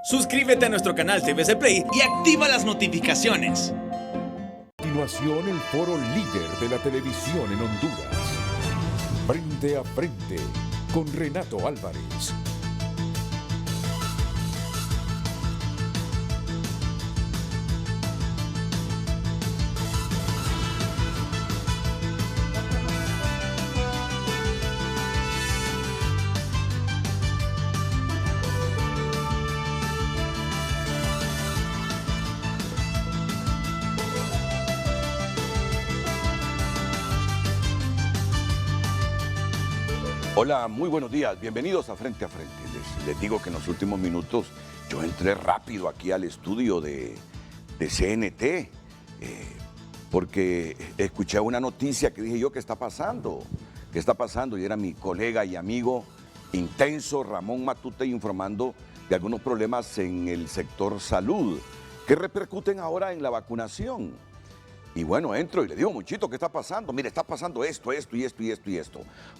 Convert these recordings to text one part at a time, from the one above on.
Suscríbete a nuestro canal TVC Play y activa las notificaciones. A continuación, el foro líder de la televisión en Honduras. Frente a frente con Renato Álvarez. Hola, muy buenos días, bienvenidos a Frente. Les digo que en los últimos minutos yo entré rápido aquí al estudio de CNT porque escuché una noticia que dije yo, ¿qué está pasando? ¿Qué está pasando? Y era mi colega y amigo intenso Ramón Matute informando de algunos problemas en el sector salud que repercuten ahora en la vacunación. Y bueno, entro y le digo, muchito, ¿qué está pasando? Mire, está pasando esto.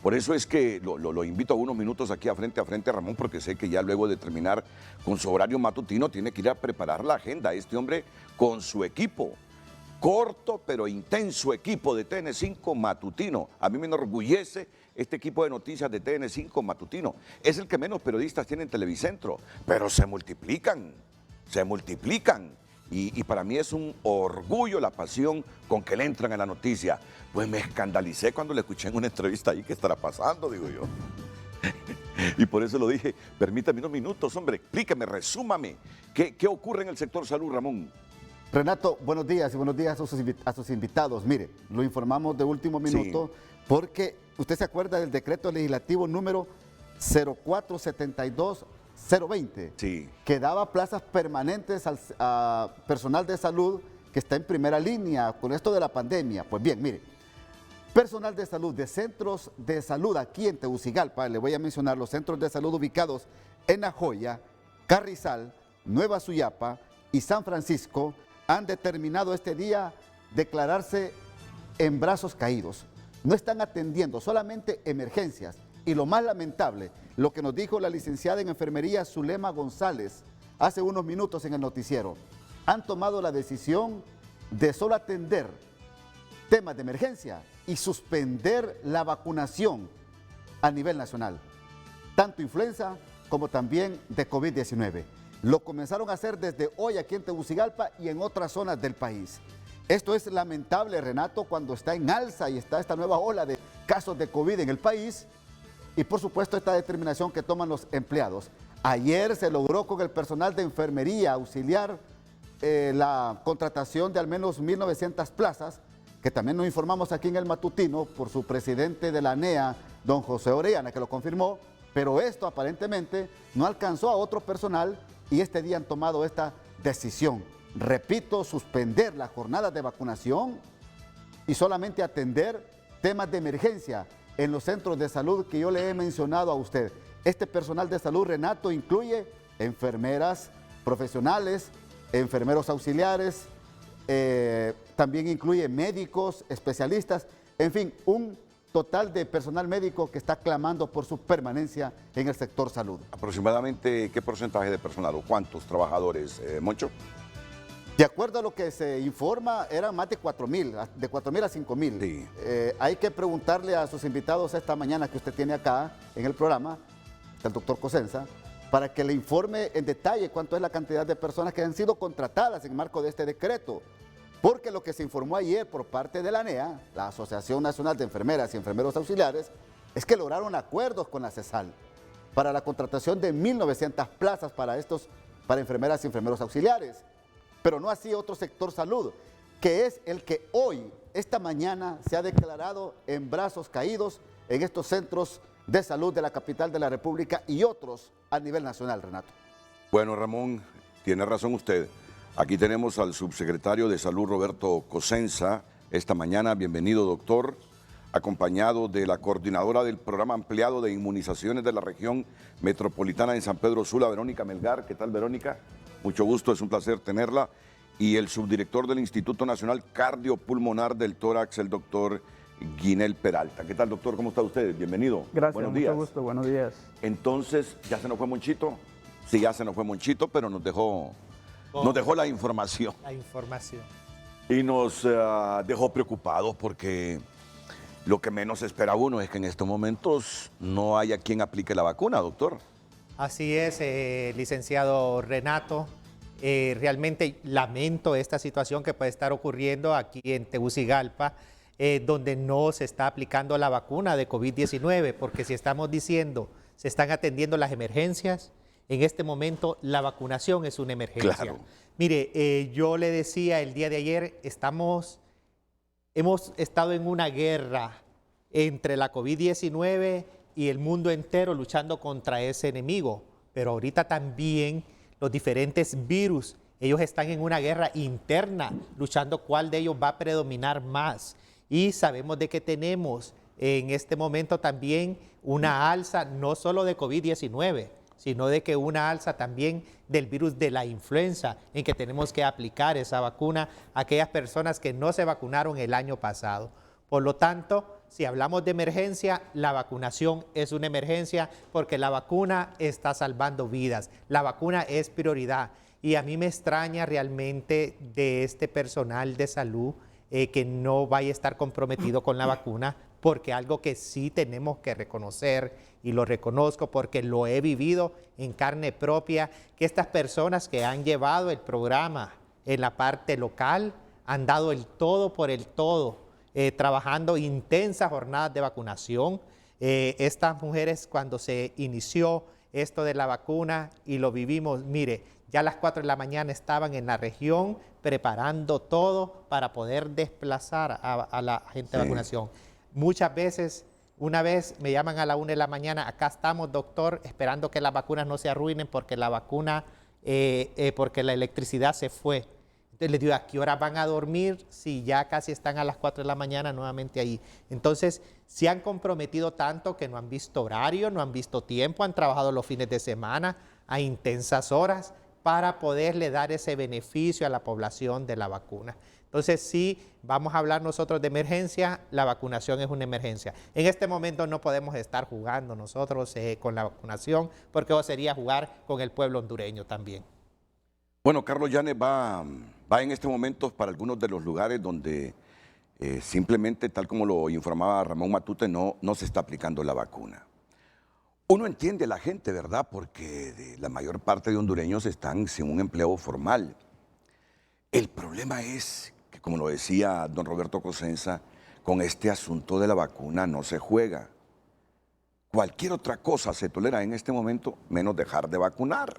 Por eso es que lo invito a unos minutos aquí a frente, Ramón, porque sé que ya luego de terminar con su horario matutino tiene que ir a preparar la agenda. Este hombre con su equipo, corto pero intenso equipo de TN5 matutino. A mí me enorgullece este equipo de noticias de TN5 matutino. Es el que menos periodistas tiene en Televicentro, pero se multiplican. Y para mí es un orgullo la pasión con que le entran a la noticia. Pues me escandalicé cuando le escuché en una entrevista ahí, ¿qué estará pasando? Digo yo. Y por eso lo dije, permítame unos minutos, hombre, explíqueme, resúmame. ¿Qué ocurre en el sector salud, Ramón? Renato, buenos días y buenos días a sus invitados. Mire, lo informamos de último minuto porque usted se acuerda del decreto legislativo número 0472-020, que daba plazas permanentes a personal de salud que está en primera línea con esto de la pandemia. Pues bien, mire, personal de salud de centros de salud aquí en Tegucigalpa, le voy a mencionar los centros de salud ubicados en La Joya, Carrizal, Nueva Suyapa y San Francisco, han determinado este día declararse en brazos caídos. No están atendiendo solamente emergencias. Y lo más lamentable, lo que nos dijo la licenciada en enfermería Zulema González hace unos minutos en el noticiero, han tomado la decisión de solo atender temas de emergencia y suspender la vacunación a nivel nacional, tanto influenza como también de COVID-19. Lo comenzaron a hacer desde hoy aquí en Tegucigalpa y en otras zonas del país. Esto es lamentable, Renato, cuando está en alza y está esta nueva ola de casos de COVID en el país. Y por supuesto esta determinación que toman los empleados. Ayer se logró con el personal de enfermería auxiliar la contratación de al menos 1.900 plazas, que también nos informamos aquí en el matutino por su presidente de la ANEA, don José Orellana, que lo confirmó, pero esto aparentemente no alcanzó a otro personal y este día han tomado esta decisión. Repito, suspender la jornada de vacunación y solamente atender temas de emergencia en los centros de salud que yo le he mencionado a usted. Este personal de salud, Renato, incluye enfermeras profesionales, enfermeros auxiliares, también incluye médicos, especialistas, en fin, un total de personal médico que está clamando por su permanencia en el sector salud. ¿Aproximadamente qué porcentaje de personal o cuántos trabajadores, Moncho? De acuerdo a lo que se informa, eran más de 4.000, de 4.000 a 5.000. Sí. Hay que preguntarle a sus invitados esta mañana que usted tiene acá en el programa, el doctor Cosenza, para que le informe en detalle cuánto es la cantidad de personas que han sido contratadas en marco de este decreto. Porque lo que se informó ayer por parte de la ANEA, la Asociación Nacional de Enfermeras y Enfermeros Auxiliares, es que lograron acuerdos con la CESAL para la contratación de 1.900 plazas para enfermeras y enfermeros auxiliares. Pero no así otro sector salud, que es el que hoy, esta mañana, se ha declarado en brazos caídos en estos centros de salud de la capital de la República y otros a nivel nacional, Renato. Bueno, Ramón, tiene razón usted. Aquí tenemos al subsecretario de Salud, Roberto Cosenza, esta mañana. Bienvenido, doctor, acompañado de la coordinadora del programa ampliado de inmunizaciones de la región metropolitana de San Pedro Sula, Verónica Melgar. ¿Qué tal, Verónica? Mucho gusto, es un placer tenerla. Y el subdirector del Instituto Nacional Cardiopulmonar del Tórax, el doctor Guinel Peralta. ¿Qué tal, doctor? ¿Cómo está usted? Bienvenido. Gracias, buenos mucho días. gusto, buenos días. Entonces, ¿ya se nos fue Monchito? Sí, ya se nos fue Monchito, pero nos dejó la información. La información. Y nos dejó preocupados porque lo que menos espera uno es que en estos momentos no haya quien aplique la vacuna, doctor. Así es, licenciado Renato. Realmente lamento esta situación que puede estar ocurriendo aquí en Tegucigalpa, donde no se está aplicando la vacuna de COVID-19, porque si estamos diciendo, se están atendiendo las emergencias, en este momento la vacunación es una emergencia. Claro. Mire, yo le decía el día de ayer, hemos estado en una guerra entre la COVID-19 y el mundo entero luchando contra ese enemigo, pero ahorita también los diferentes virus, ellos están en una guerra interna, luchando cuál de ellos va a predominar más. Y sabemos de que tenemos en este momento también una alza, no solo de COVID-19, sino de que una alza también del virus de la influenza, en que tenemos que aplicar esa vacuna a aquellas personas que no se vacunaron el año pasado. Por lo tanto, si hablamos de emergencia, la vacunación es una emergencia porque la vacuna está salvando vidas. La vacuna es prioridad. Y a mí me extraña realmente de este personal de salud que no vaya a estar comprometido con la vacuna, porque algo que sí tenemos que reconocer, y lo reconozco porque lo he vivido en carne propia, que estas personas que han llevado el programa en la parte local han dado el todo por el todo, trabajando intensas jornadas de vacunación. Estas mujeres, cuando se inició esto de la vacuna y lo vivimos, mire, ya a las 4 de la mañana estaban en la región preparando todo para poder desplazar a la gente de vacunación. Muchas veces, una vez me llaman a la 1 de la mañana, acá estamos, doctor, esperando que las vacunas no se arruinen porque la vacuna, porque la electricidad se fue. Entonces les digo, ¿a qué hora van a dormir si ya casi están a las 4 de la mañana nuevamente ahí? Entonces, se han comprometido tanto que no han visto horario, no han visto tiempo, han trabajado los fines de semana a intensas horas para poderle dar ese beneficio a la población de la vacuna. Entonces, sí, vamos a hablar nosotros de emergencia, la vacunación es una emergencia. En este momento no podemos estar jugando nosotros con la vacunación, porque eso sería jugar con el pueblo hondureño también. Bueno, Carlos Llanes va en este momento para algunos de los lugares donde simplemente, tal como lo informaba Ramón Matute, no se está aplicando la vacuna. Uno entiende a la gente, ¿verdad? Porque la mayor parte de hondureños están sin un empleo formal. El problema es que, como lo decía don Roberto Cosenza, con este asunto de la vacuna no se juega. Cualquier otra cosa se tolera en este momento, menos dejar de vacunar.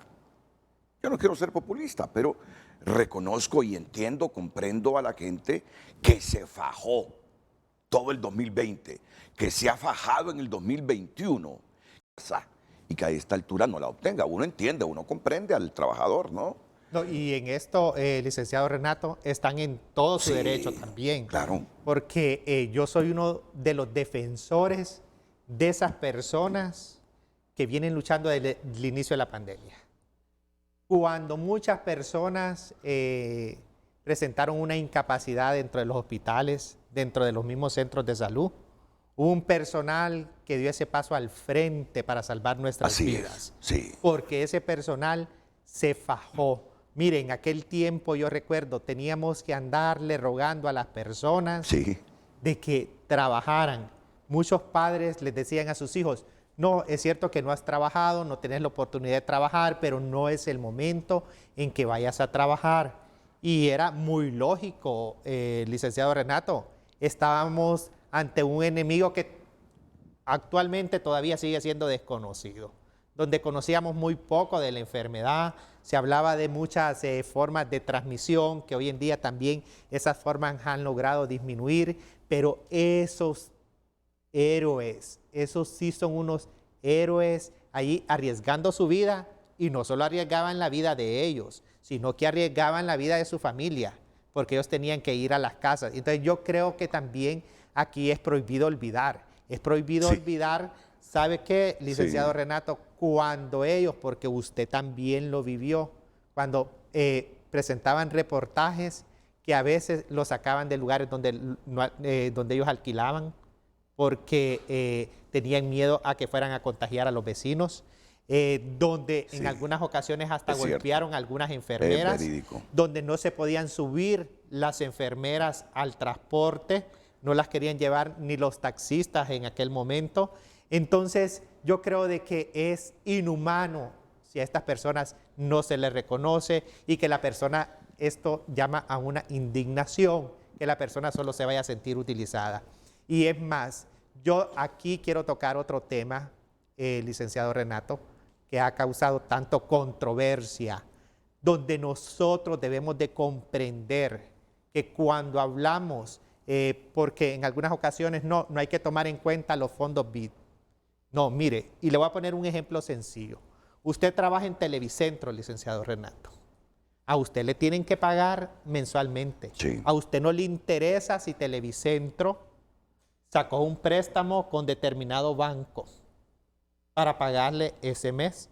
Yo no quiero ser populista, pero reconozco y entiendo, comprendo a la gente que se fajó todo el 2020, que se ha fajado en el 2021 y que a esta altura no la obtenga. Uno entiende, uno comprende al trabajador, ¿no? No, y en esto, licenciado Renato, están en todo su derecho también. Claro. Porque yo soy uno de los defensores de esas personas que vienen luchando desde el inicio de la pandemia. Cuando muchas personas presentaron una incapacidad dentro de los hospitales, dentro de los mismos centros de salud, hubo un personal que dio ese paso al frente para salvar nuestras vidas. Sí. Porque ese personal se fajó. Miren, en aquel tiempo yo recuerdo, teníamos que andarle rogando a las personas de que trabajaran. Muchos padres les decían a sus hijos, no, es cierto que no has trabajado, no tenés la oportunidad de trabajar, pero no es el momento en que vayas a trabajar. Y era muy lógico, licenciado Renato, estábamos ante un enemigo que actualmente todavía sigue siendo desconocido, donde conocíamos muy poco de la enfermedad, se hablaba de muchas formas de transmisión, que hoy en día también esas formas han logrado disminuir, pero esos héroes, esos sí son unos héroes allí arriesgando su vida, y no solo arriesgaban la vida de ellos, sino que arriesgaban la vida de su familia, porque ellos tenían que ir a las casas. Entonces yo creo que también aquí es prohibido olvidar, olvidar, ¿sabe qué, licenciado Renato? Cuando ellos, porque usted también lo vivió, cuando presentaban reportajes que a veces los sacaban de lugares donde ellos alquilaban, porque tenían miedo a que fueran a contagiar a los vecinos. donde Sí, en algunas ocasiones hasta es cierto. golpearon a algunas enfermeras, verídico. donde no se podían subir las enfermeras al transporte, no las querían llevar ni los taxistas en aquel momento. Entonces, yo creo de que es inhumano si a estas personas no se les reconoce y que la persona, esto llama a una indignación, que la persona solo se vaya a sentir utilizada. Y es más, yo aquí quiero tocar otro tema, licenciado Renato, que ha causado tanto controversia, donde nosotros debemos de comprender que cuando hablamos, porque en algunas ocasiones no hay que tomar en cuenta los fondos BID. No, mire, y le voy a poner un ejemplo sencillo. Usted trabaja en Televicentro, licenciado Renato. A usted le tienen que pagar mensualmente. Sí. A usted no le interesa si Televicentro sacó un préstamo con determinado banco para pagarle ese mes.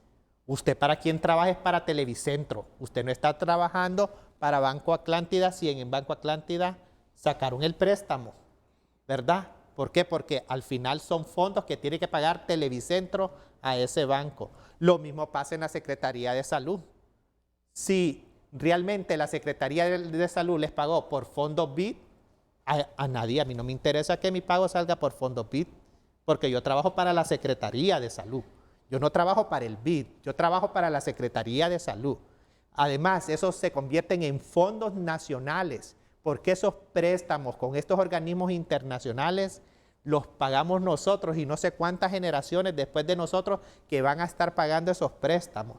Usted para quién trabaja es para Televicentro. Usted no está trabajando para Banco Atlántida si en Banco Atlántida sacaron el préstamo, ¿verdad? ¿Por qué? Porque al final son fondos que tiene que pagar Televicentro a ese banco. Lo mismo pasa en la Secretaría de Salud. Si realmente la Secretaría de Salud les pagó por fondos BID, a nadie, a mí no me interesa que mi pago salga por fondos BID, porque yo trabajo para la Secretaría de Salud. Yo no trabajo para el BID, yo trabajo para la Secretaría de Salud. Además, esos se convierten en fondos nacionales, porque esos préstamos con estos organismos internacionales los pagamos nosotros y no sé cuántas generaciones después de nosotros que van a estar pagando esos préstamos.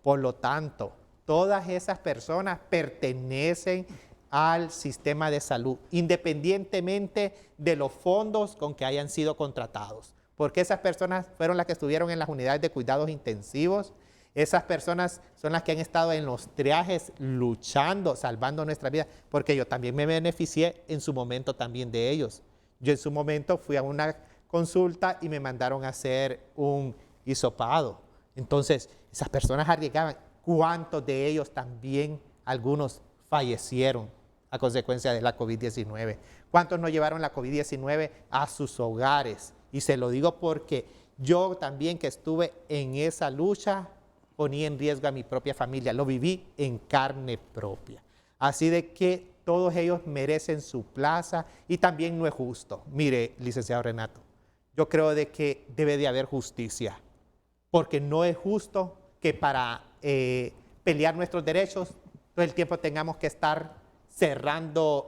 Por lo tanto, todas esas personas pertenecen al sistema de salud, independientemente de los fondos con que hayan sido contratados. Porque esas personas fueron las que estuvieron en las unidades de cuidados intensivos. Esas personas son las que han estado en los triajes luchando, salvando nuestra vida, porque yo también me beneficié en su momento también de ellos. Yo en su momento fui a una consulta y me mandaron a hacer un hisopado. Entonces, esas personas arriesgaban. ¿Cuántos de ellos también, algunos fallecieron a consecuencia de la COVID-19? ¿Cuántos no llevaron la COVID-19 a sus hogares? Y se lo digo porque yo también que estuve en esa lucha, ponía en riesgo a mi propia familia, lo viví en carne propia. Así de que todos ellos merecen su plaza y también no es justo. Mire, licenciado Renato, yo creo de que debe de haber justicia, porque no es justo que para pelear nuestros derechos todo el tiempo tengamos que estar cerrando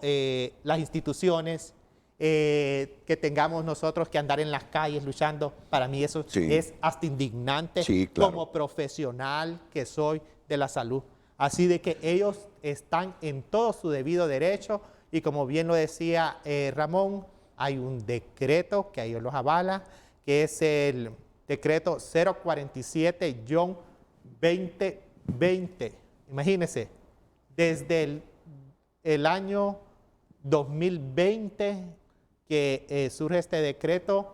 las instituciones, que tengamos nosotros que andar en las calles luchando. Para mí eso Sí. es hasta indignante, Sí, claro. como profesional que soy de la salud. Así de que ellos están en todo su debido derecho y como bien lo decía Ramón, hay un decreto que a ellos los avala, que es el decreto 047-2020. Imagínense, desde el año 2020 que surge este decreto,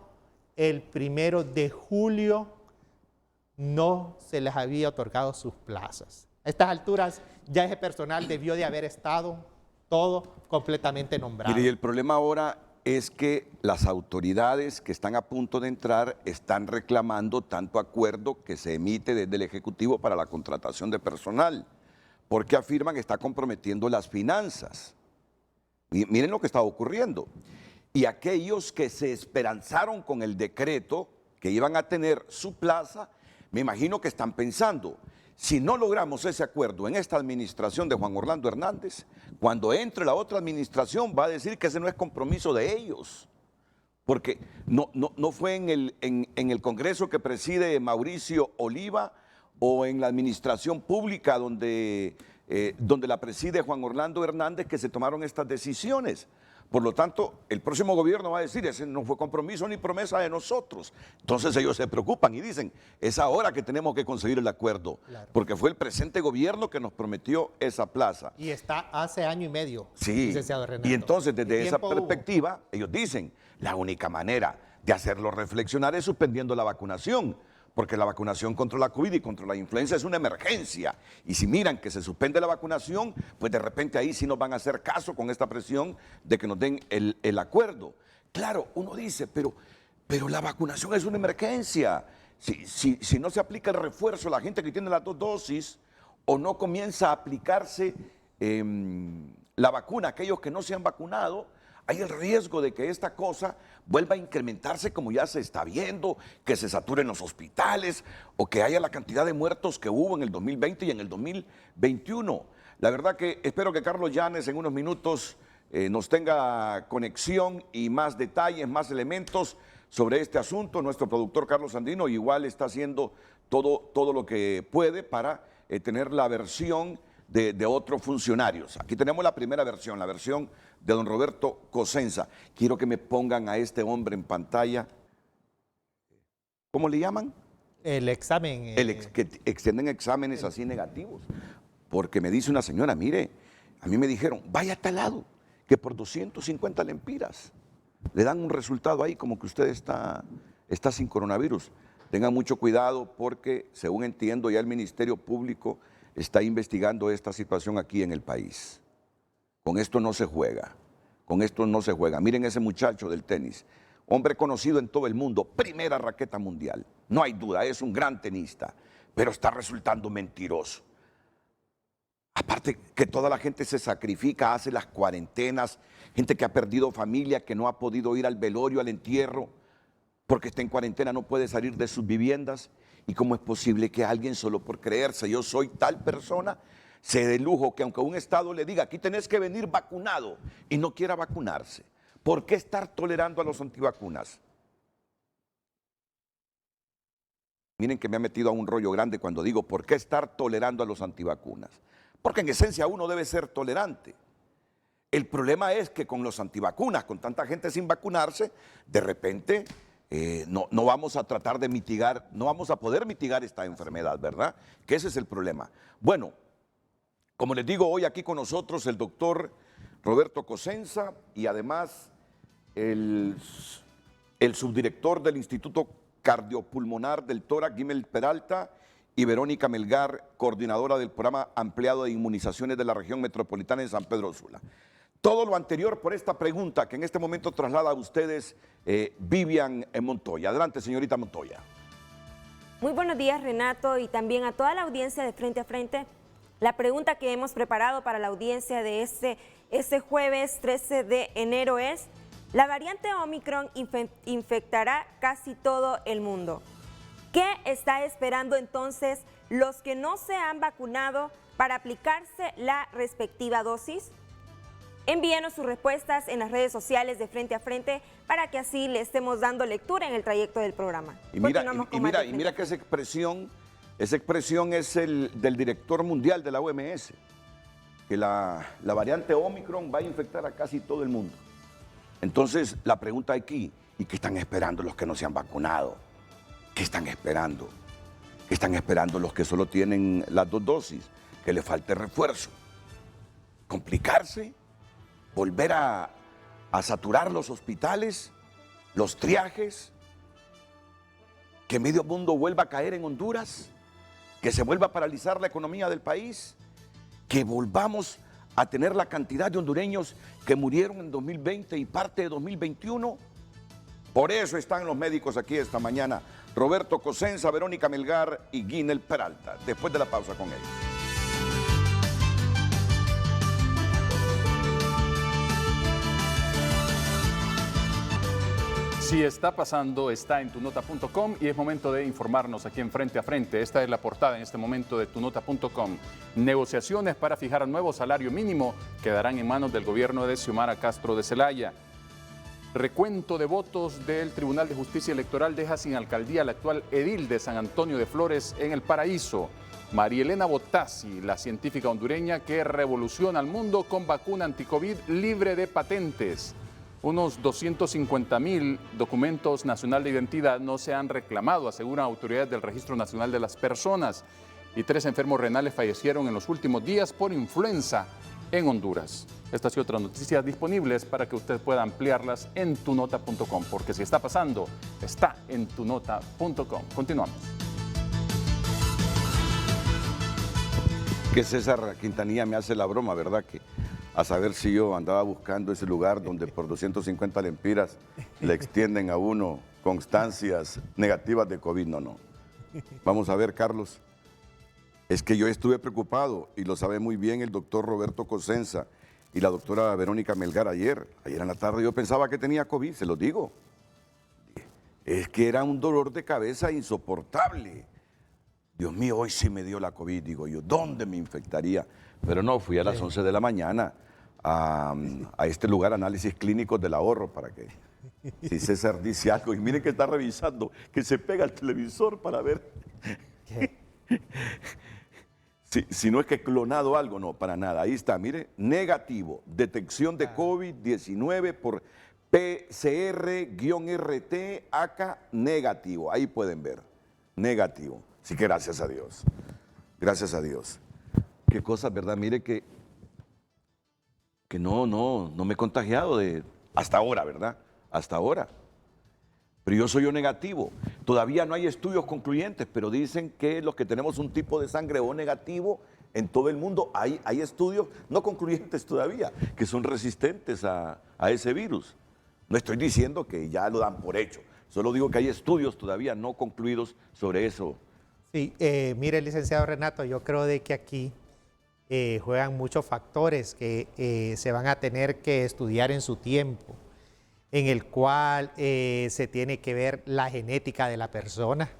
el 1 de julio no se les había otorgado sus plazas. A estas alturas ya ese personal debió de haber estado todo completamente nombrado. Mire, y el problema ahora es que las autoridades que están a punto de entrar están reclamando tanto acuerdo que se emite desde el Ejecutivo para la contratación de personal, porque afirman que está comprometiendo las finanzas. Y miren lo que está ocurriendo. Y aquellos que se esperanzaron con el decreto, que iban a tener su plaza, me imagino que están pensando, si no logramos ese acuerdo en esta administración de Juan Orlando Hernández, cuando entre la otra administración va a decir que ese no es compromiso de ellos. Porque no fue en el Congreso que preside Mauricio Oliva o en la administración pública donde la preside Juan Orlando Hernández que se tomaron estas decisiones. Por lo tanto, el próximo gobierno va a decir, ese no fue compromiso ni promesa de nosotros. Entonces ellos se preocupan y dicen, es ahora que tenemos que conseguir el acuerdo, claro, porque fue el presente gobierno que nos prometió esa plaza. Y está hace año y medio, sí, licenciado Renato. Y entonces desde esa perspectiva, ellos dicen, la única manera de hacerlo reflexionar es suspendiendo la vacunación, porque la vacunación contra la COVID y contra la influenza es una emergencia. Y si miran que se suspende la vacunación, pues de repente ahí sí nos van a hacer caso con esta presión de que nos den el acuerdo. Claro, uno dice, pero la vacunación es una emergencia. si no se aplica el refuerzo a la gente que tiene las 2 dosis o no comienza a aplicarse la vacuna a aquellos que no se han vacunado, hay el riesgo de que esta cosa vuelva a incrementarse como ya se está viendo, que se saturen los hospitales o que haya la cantidad de muertos que hubo en el 2020 y en el 2021. La verdad que espero que Carlos Llanes en unos minutos nos tenga conexión y más detalles, más elementos sobre este asunto. Nuestro productor Carlos Andino igual está haciendo todo lo que puede para tener la versión de otros funcionarios. Aquí tenemos la primera versión, la versión de don Roberto Cosenza. Quiero que me pongan a este hombre en pantalla. ¿Cómo le llaman? El examen. Que extienden exámenes así negativos. Porque me dice una señora, mire, a mí me dijeron, vaya a tal lado, que por 250 lempiras le dan un resultado ahí como que usted está sin coronavirus. Tengan mucho cuidado porque, según entiendo, ya el Ministerio Público está investigando esta situación aquí en el país. Con esto no se juega, con esto no se juega. Miren ese muchacho del tenis, hombre conocido en todo el mundo, primera raqueta mundial. No hay duda, es un gran tenista, pero está resultando mentiroso. Aparte que toda la gente se sacrifica, hace las cuarentenas, gente que ha perdido familia, que no ha podido ir al velorio, al entierro, porque está en cuarentena, no puede salir de sus viviendas. ¿Y cómo es posible que alguien solo por creerse yo soy tal persona se dé lujo que aunque un Estado le diga aquí tenés que venir vacunado y no quiera vacunarse? ¿Por qué estar tolerando a los antivacunas? Miren que me ha metido a un rollo grande cuando digo ¿por qué estar tolerando a los antivacunas? Porque en esencia uno debe ser tolerante. El problema es que con los antivacunas, con tanta gente sin vacunarse, de repente no vamos a tratar de mitigar, no vamos a poder mitigar esta enfermedad, ¿verdad? Que ese es el problema. Bueno, como les digo, hoy aquí con nosotros el doctor Roberto Cosenza y además el subdirector del Instituto Cardiopulmonar del Tórax, Guimel Peralta, y Verónica Melgar, coordinadora del programa ampliado de inmunizaciones de la región metropolitana en San Pedro Sula. Todo lo anterior por esta pregunta que en este momento traslada a ustedes Vivian Montoya. Adelante, señorita Montoya. Muy buenos días, Renato, y también a toda la audiencia de Frente a Frente. La pregunta que hemos preparado para la audiencia de este jueves 13 de enero es: ¿la variante Omicron infectará casi todo el mundo? ¿Qué está esperando entonces los que no se han vacunado para aplicarse la respectiva dosis? Envíenos sus respuestas en las redes sociales de Frente a Frente para que así le estemos dando lectura en el trayecto del programa. Y mira que esa expresión es del director mundial de la OMS, que la variante Omicron va a infectar a casi todo el mundo. Entonces, la pregunta aquí, ¿y qué están esperando los que no se han vacunado? ¿Qué están esperando? ¿Qué están esperando los que solo tienen las 2 dosis? Que le falte refuerzo. ¿Complicarse? ¿Volver a saturar los hospitales? ¿Los triajes? ¿Que medio mundo vuelva a caer en Honduras? ¿Que se vuelva a paralizar la economía del país? ¿Que volvamos a tener la cantidad de hondureños que murieron en 2020 y parte de 2021? Por eso están los médicos aquí esta mañana. Roberto Cosenza, Verónica Melgar y Guinel Peralta. Después de la pausa con ellos. Si está pasando, está en tunota.com y es momento de informarnos aquí en Frente a Frente. Esta es la portada en este momento de tunota.com. Negociaciones para fijar nuevo salario mínimo quedarán en manos del gobierno de Xiomara Castro de Celaya. Recuento de votos del Tribunal de Justicia Electoral deja sin alcaldía al actual edil de San Antonio de Flores en El Paraíso. María Elena Bottazzi, la científica hondureña que revoluciona al mundo con vacuna anticovid libre de patentes. Unos 250,000 documentos nacional de identidad no se han reclamado, aseguran autoridades del Registro Nacional de las Personas. Y 3 enfermos renales fallecieron en los últimos días por influenza en Honduras. Estas y otras noticias disponibles para que usted pueda ampliarlas en tunota.com, porque si está pasando, está en tunota.com. Continuamos. Que César Quintanilla me hace la broma, ¿verdad? Que a saber si yo andaba buscando ese lugar donde por 250 lempiras le extienden a uno constancias negativas de COVID. No. Vamos a ver, Carlos. Es que yo estuve preocupado y lo sabe muy bien el doctor Roberto Cosenza y la doctora Verónica Melgar ayer. Ayer en la tarde yo pensaba que tenía COVID, se lo digo. Es que era un dolor de cabeza insoportable. Dios mío, hoy sí me dio la COVID, digo yo, ¿dónde me infectaría? Pero no, fui a las 11 de la mañana a este lugar, análisis clínicos del ahorro, para que si César dice algo, y miren que está revisando, que se pega al televisor para ver si no es que clonado algo, no, para nada. Ahí está, mire, negativo, detección de COVID-19 por PCR-RT, ACA negativo, ahí pueden ver, negativo. Así que gracias a Dios, gracias a Dios. Qué cosas, ¿verdad? Mire que no me he contagiado hasta ahora, ¿verdad? Hasta ahora. Pero yo soy O negativo. Todavía no hay estudios concluyentes, pero dicen que los que tenemos un tipo de sangre O negativo en todo el mundo, hay estudios no concluyentes todavía, que son resistentes a ese virus. No estoy diciendo que ya lo dan por hecho, solo digo que hay estudios todavía no concluidos sobre eso. Sí, mire, licenciado Renato, yo creo de que aquí juegan muchos factores que se van a tener que estudiar en su tiempo, en el cual se tiene que ver la genética de la persona,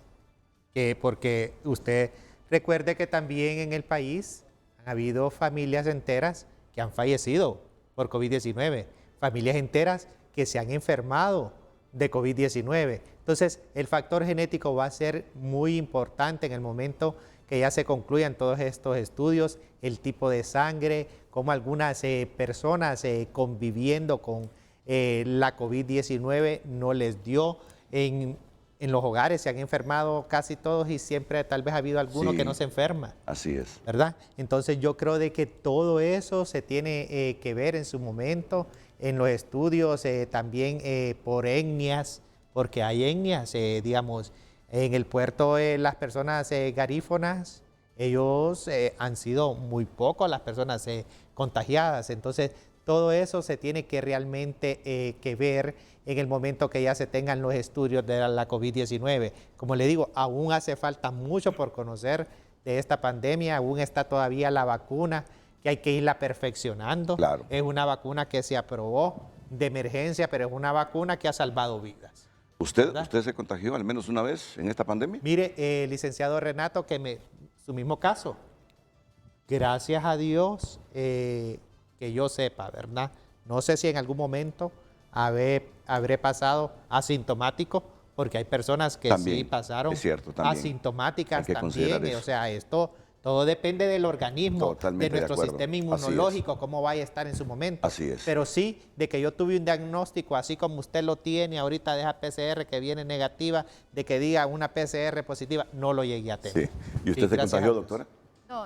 porque usted recuerde que también en el país han habido familias enteras que han fallecido por COVID-19, familias enteras que se han enfermado de COVID-19. Entonces, el factor genético va a ser muy importante en el momento que ya se concluyan todos estos estudios, el tipo de sangre, cómo algunas personas conviviendo con la COVID-19 no les dio. En los hogares se han enfermado casi todos y siempre tal vez ha habido alguno que no se enferma. Así es. ¿Verdad? Entonces yo creo de que todo eso se tiene que ver en su momento en los estudios, también por etnias, porque hay etnias, digamos, en el puerto las personas garífonas, ellos han sido muy pocos las personas contagiadas, entonces todo eso se tiene que realmente que ver en el momento que ya se tengan los estudios de la COVID-19. Como le digo, aún hace falta mucho por conocer de esta pandemia, aún está todavía la vacuna, que hay que irla perfeccionando. Claro. Es una vacuna que se aprobó de emergencia, pero es una vacuna que ha salvado vidas. ¿Usted se contagió al menos una vez en esta pandemia? Mire, licenciado Renato, su mismo caso. Gracias a Dios, que yo sepa, ¿verdad? No sé si en algún momento habré pasado asintomático, porque hay personas que también, sí pasaron es cierto, también asintomáticas también. O sea, esto todo depende del organismo, Totalmente de nuestro de acuerdo. sistema inmunológico, cómo vaya a estar en su momento. Así es. Pero sí, de que yo tuve un diagnóstico, así como usted lo tiene ahorita de esa PCR que viene negativa, de que diga una PCR positiva, no lo llegué a tener. Sí. ¿Y usted se contagió, doctora?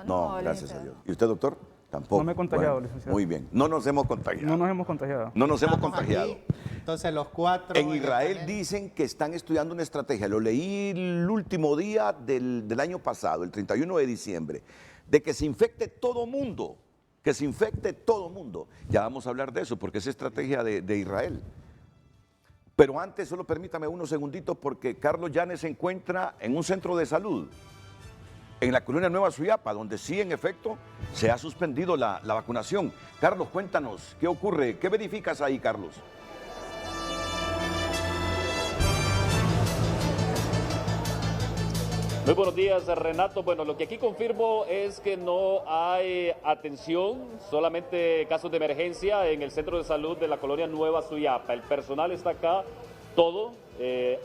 No, gracias a Dios. ¿Y usted, doctor? Tampoco. No me he contagiado, licenciado. Muy bien. No nos hemos contagiado. No nos hemos contagiado. No nos hemos Estamos contagiado. aquí, entonces los cuatro... En Israel dicen que están estudiando una estrategia, lo leí el último día del año pasado, el 31 de diciembre, de que se infecte todo mundo, que se infecte todo mundo. Ya vamos a hablar de eso, porque es estrategia de Israel. Pero antes, solo permítame unos segunditos, porque Carlos Llanes se encuentra en un centro de salud, en la colonia Nueva Suyapa, donde sí, en efecto, se ha suspendido la vacunación. Carlos, cuéntanos, ¿qué ocurre? ¿Qué verificas ahí, Carlos? Muy buenos días, Renato. Bueno, lo que aquí confirmo es que no hay atención, solamente casos de emergencia en el centro de salud de la colonia Nueva Suyapa. El personal está acá, todo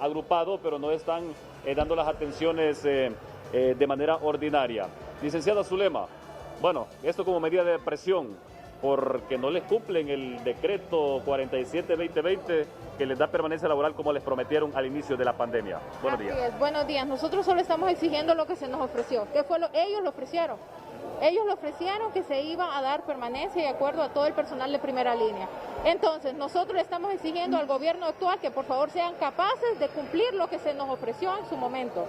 agrupado, pero no están dando las atenciones de manera ordinaria. Licenciada Zulema, bueno, esto como medida de presión, porque no les cumplen el decreto 47-2020 que les da permanencia laboral como les prometieron al inicio de la pandemia. Buenos días. Buenos días. Nosotros solo estamos exigiendo lo que se nos ofreció. ¿Qué fue ellos lo ofrecieron? Ellos lo ofrecieron que se iba a dar permanencia de acuerdo a todo el personal de primera línea. Entonces, nosotros le estamos exigiendo al gobierno actual que por favor sean capaces de cumplir lo que se nos ofreció en su momento.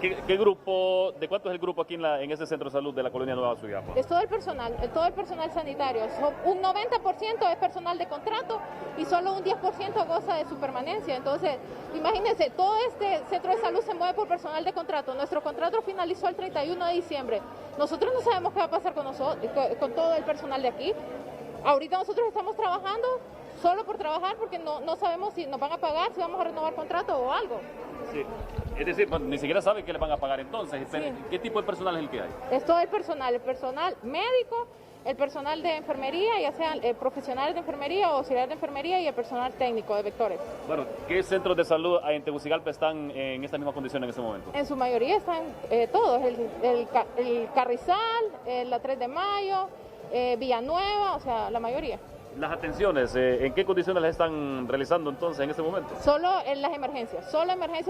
¿Qué grupo, de cuánto es el grupo aquí en este centro de salud de la colonia Nueva Suyapa? Es todo el personal sanitario. Un 90% es personal de contrato y solo un 10% goza de su permanencia. Entonces, imagínense, todo este centro de salud se mueve por personal de contrato. Nuestro contrato finalizó el 31 de diciembre. Nosotros no sabemos qué va a pasar con nosotros, con todo el personal de aquí. Ahorita nosotros estamos trabajando solo por trabajar porque no sabemos si nos van a pagar, si vamos a renovar contrato o algo. Sí. Es decir, ni siquiera saben qué le van a pagar entonces. Sí. ¿Qué tipo de personal es el que hay? Es todo el personal médico, el personal de enfermería, ya sean profesionales de enfermería o auxiliares de enfermería y el personal técnico de vectores. Bueno, ¿qué centros de salud en Tegucigalpa están en esta misma condición en este momento? En su mayoría están todos, el Carrizal, la 3 de Mayo, Villanueva, o sea, la mayoría. Las atenciones, ¿en qué condiciones las están realizando entonces en este momento? Solo en las emergencias,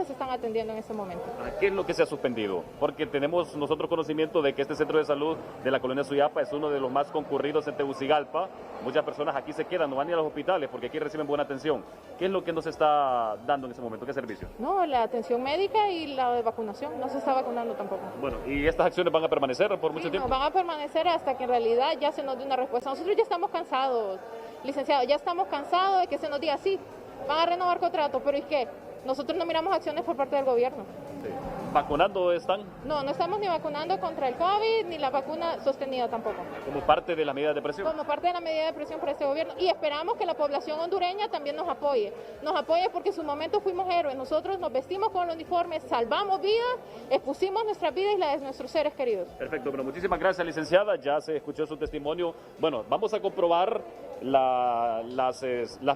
se están atendiendo en este momento. ¿Qué es lo que se ha suspendido? Porque tenemos nosotros conocimiento de que este centro de salud de la colonia Suyapa es uno de los más concurridos en Tegucigalpa. Muchas personas aquí se quedan, no van ni a los hospitales porque aquí reciben buena atención. ¿Qué es lo que nos está dando en este momento? ¿Qué servicio? No, la atención médica y la de vacunación, no se está vacunando tampoco. Bueno, ¿y estas acciones van a permanecer por mucho tiempo? No, van a permanecer hasta que en realidad ya se nos dé una respuesta. Nosotros ya estamos cansados, licenciado, ya estamos cansados de que se nos diga así, van a renovar contrato, pero ¿y qué? Nosotros no miramos acciones por parte del gobierno. Sí. ¿Vacunando están? No estamos ni vacunando contra el COVID, ni la vacuna sostenida tampoco. ¿Como parte de las medidas de presión? Como parte de la medida de presión por este gobierno. Y esperamos que la población hondureña también nos apoye. Nos apoye porque en su momento fuimos héroes. Nosotros nos vestimos con el uniforme, salvamos vidas, expusimos nuestras vidas y las de nuestros seres queridos. Perfecto, bueno, muchísimas gracias, licenciada. Ya se escuchó su testimonio. Bueno, vamos a comprobar las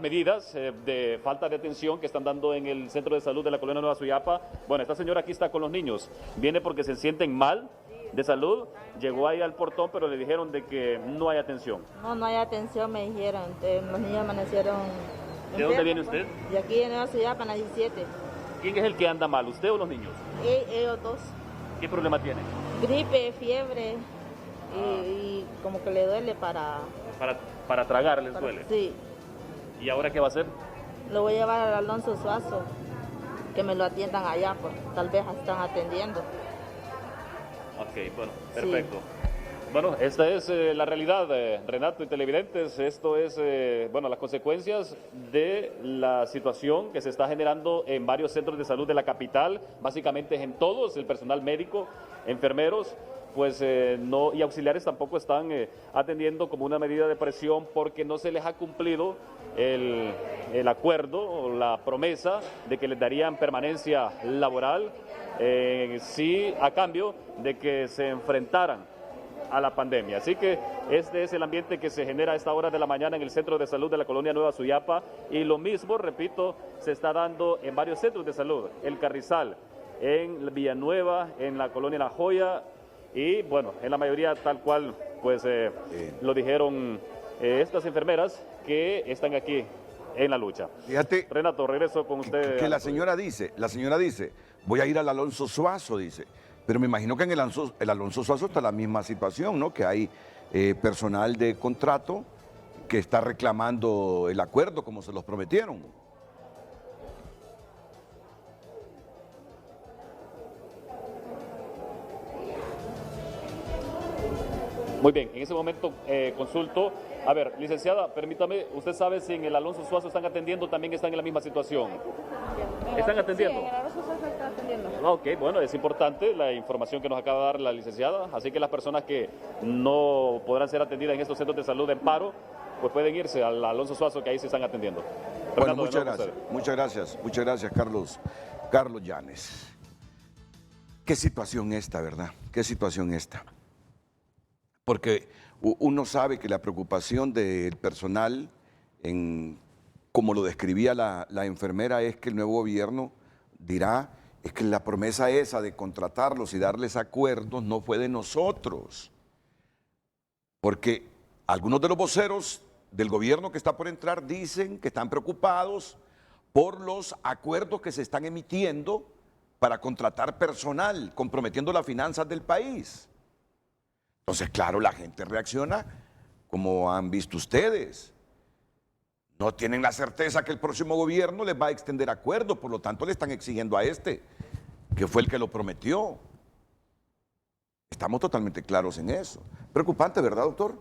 medidas de falta de atención que están dando en el centro de salud de la colonia Nueva Suyapa. Bueno, esta señora aquí está con los niños. Viene porque se sienten mal de salud. Llegó ahí al portón, pero le dijeron de que no hay atención. No hay atención, me dijeron. Los niños amanecieron. ¿De dónde viene usted? De aquí de Nueva Suyapa, en la 17. ¿Quién es el que anda mal, usted o los niños? Ellos dos. ¿Qué problema tienen? Gripe, fiebre y como que le duele Para tragar les duele. Sí. ¿Y ahora qué va a hacer? Lo voy a llevar al Alonso Suazo, que me lo atiendan allá, pues tal vez están atendiendo. Ok, bueno, perfecto. Sí. Bueno, esta es la realidad, Renato y televidentes. Esto es, las consecuencias de la situación que se está generando en varios centros de salud de la capital, básicamente en todos, el personal médico, enfermeros, pues no, y auxiliares tampoco están atendiendo como una medida de presión porque no se les ha cumplido el acuerdo o la promesa de que les darían permanencia laboral, sí a cambio de que se enfrentaran a la pandemia. Así que este es el ambiente que se genera a esta hora de la mañana en el centro de salud de la colonia Nueva Suyapa, y lo mismo, repito, se está dando en varios centros de salud, el Carrizal, en Villanueva, en la colonia La Joya, y bueno, en la mayoría tal cual pues lo dijeron estas enfermeras que están aquí en la lucha. Fíjate, Renato, regreso con usted. Que la señora dice, voy a ir al Alonso Suazo, dice. Pero me imagino que en el Alonso Suazo está la misma situación, ¿no? Que hay personal de contrato que está reclamando el acuerdo como se los prometieron. Muy bien, en ese momento consulto. A ver, licenciada, permítame, ¿usted sabe si en el Alonso Suazo están atendiendo, también están en la misma situación? ¿Están atendiendo? Sí, en el Alonso Suazo están atendiendo. Ok, bueno, es importante la información que nos acaba de dar la licenciada, así que las personas que no podrán ser atendidas en estos centros de salud en paro, pues pueden irse al Alonso Suazo, que ahí se están atendiendo. Bueno, muchas gracias, Carlos Llanes. Qué situación esta, ¿verdad? Qué situación esta. Porque uno sabe que la preocupación del personal, como lo describía la enfermera, es que el nuevo gobierno dirá, es que la promesa esa de contratarlos y darles acuerdos no fue de nosotros. Porque algunos de los voceros del gobierno que está por entrar dicen que están preocupados por los acuerdos que se están emitiendo para contratar personal, comprometiendo las finanzas del país. Entonces, claro, la gente reacciona como han visto ustedes. No tienen la certeza que el próximo gobierno les va a extender acuerdos, por lo tanto le están exigiendo a este que fue el que lo prometió. Estamos totalmente claros en eso. Preocupante, ¿verdad, doctor?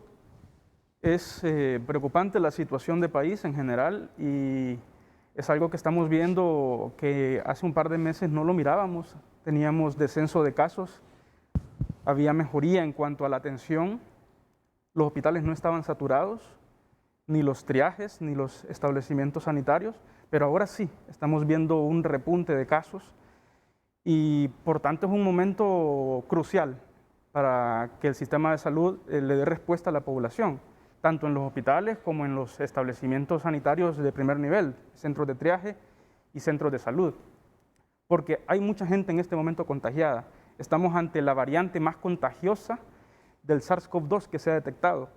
Es preocupante la situación del país en general y es algo que estamos viendo que hace un par de meses no lo mirábamos. Teníamos descenso de casos, había mejoría en cuanto a la atención, los hospitales no estaban saturados, ni los triajes, ni los establecimientos sanitarios, pero ahora sí, estamos viendo un repunte de casos y por tanto es un momento crucial para que el sistema de salud le dé respuesta a la población, tanto en los hospitales como en los establecimientos sanitarios de primer nivel, centros de triaje y centros de salud. Porque hay mucha gente en este momento contagiada. Estamos ante la variante más contagiosa del SARS-CoV-2 que se ha detectado.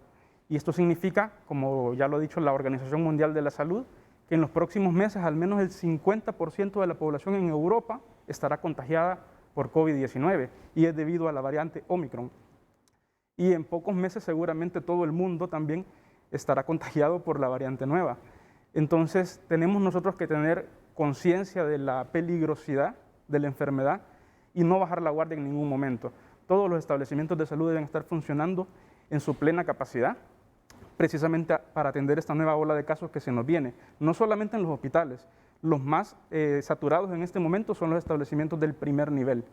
Y esto significa, como ya lo ha dicho la Organización Mundial de la Salud, que en los próximos meses al menos el 50% de la población en Europa estará contagiada por COVID-19 y es debido a la variante Omicron. Y en pocos meses seguramente todo el mundo también estará contagiado por la variante nueva. Entonces tenemos nosotros que tener conciencia de la peligrosidad de la enfermedad y no bajar la guardia en ningún momento. Todos los establecimientos de salud deben estar funcionando en su plena capacidad, precisamente para atender esta nueva ola de casos que se nos viene, no solamente en los hospitales. Los más saturados en este momento son los establecimientos del primer nivel.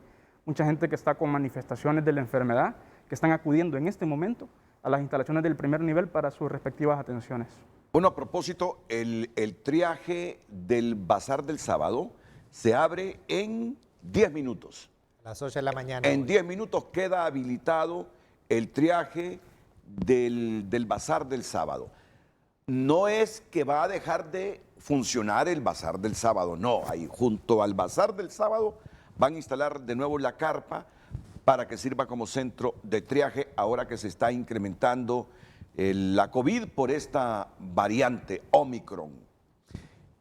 Mucha gente que está con manifestaciones de la enfermedad, que están acudiendo en este momento a las instalaciones del primer nivel para sus respectivas atenciones. Bueno, a propósito, el triaje del bazar del sábado se abre en 10 minutos. A las 8 de la mañana. En 10 minutos queda habilitado el triaje del bazar del sábado. No es que va a dejar de funcionar el bazar del sábado, no. Ahí junto al bazar del sábado van a instalar de nuevo la carpa para que sirva como centro de triaje ahora que se está incrementando la COVID por esta variante Omicron.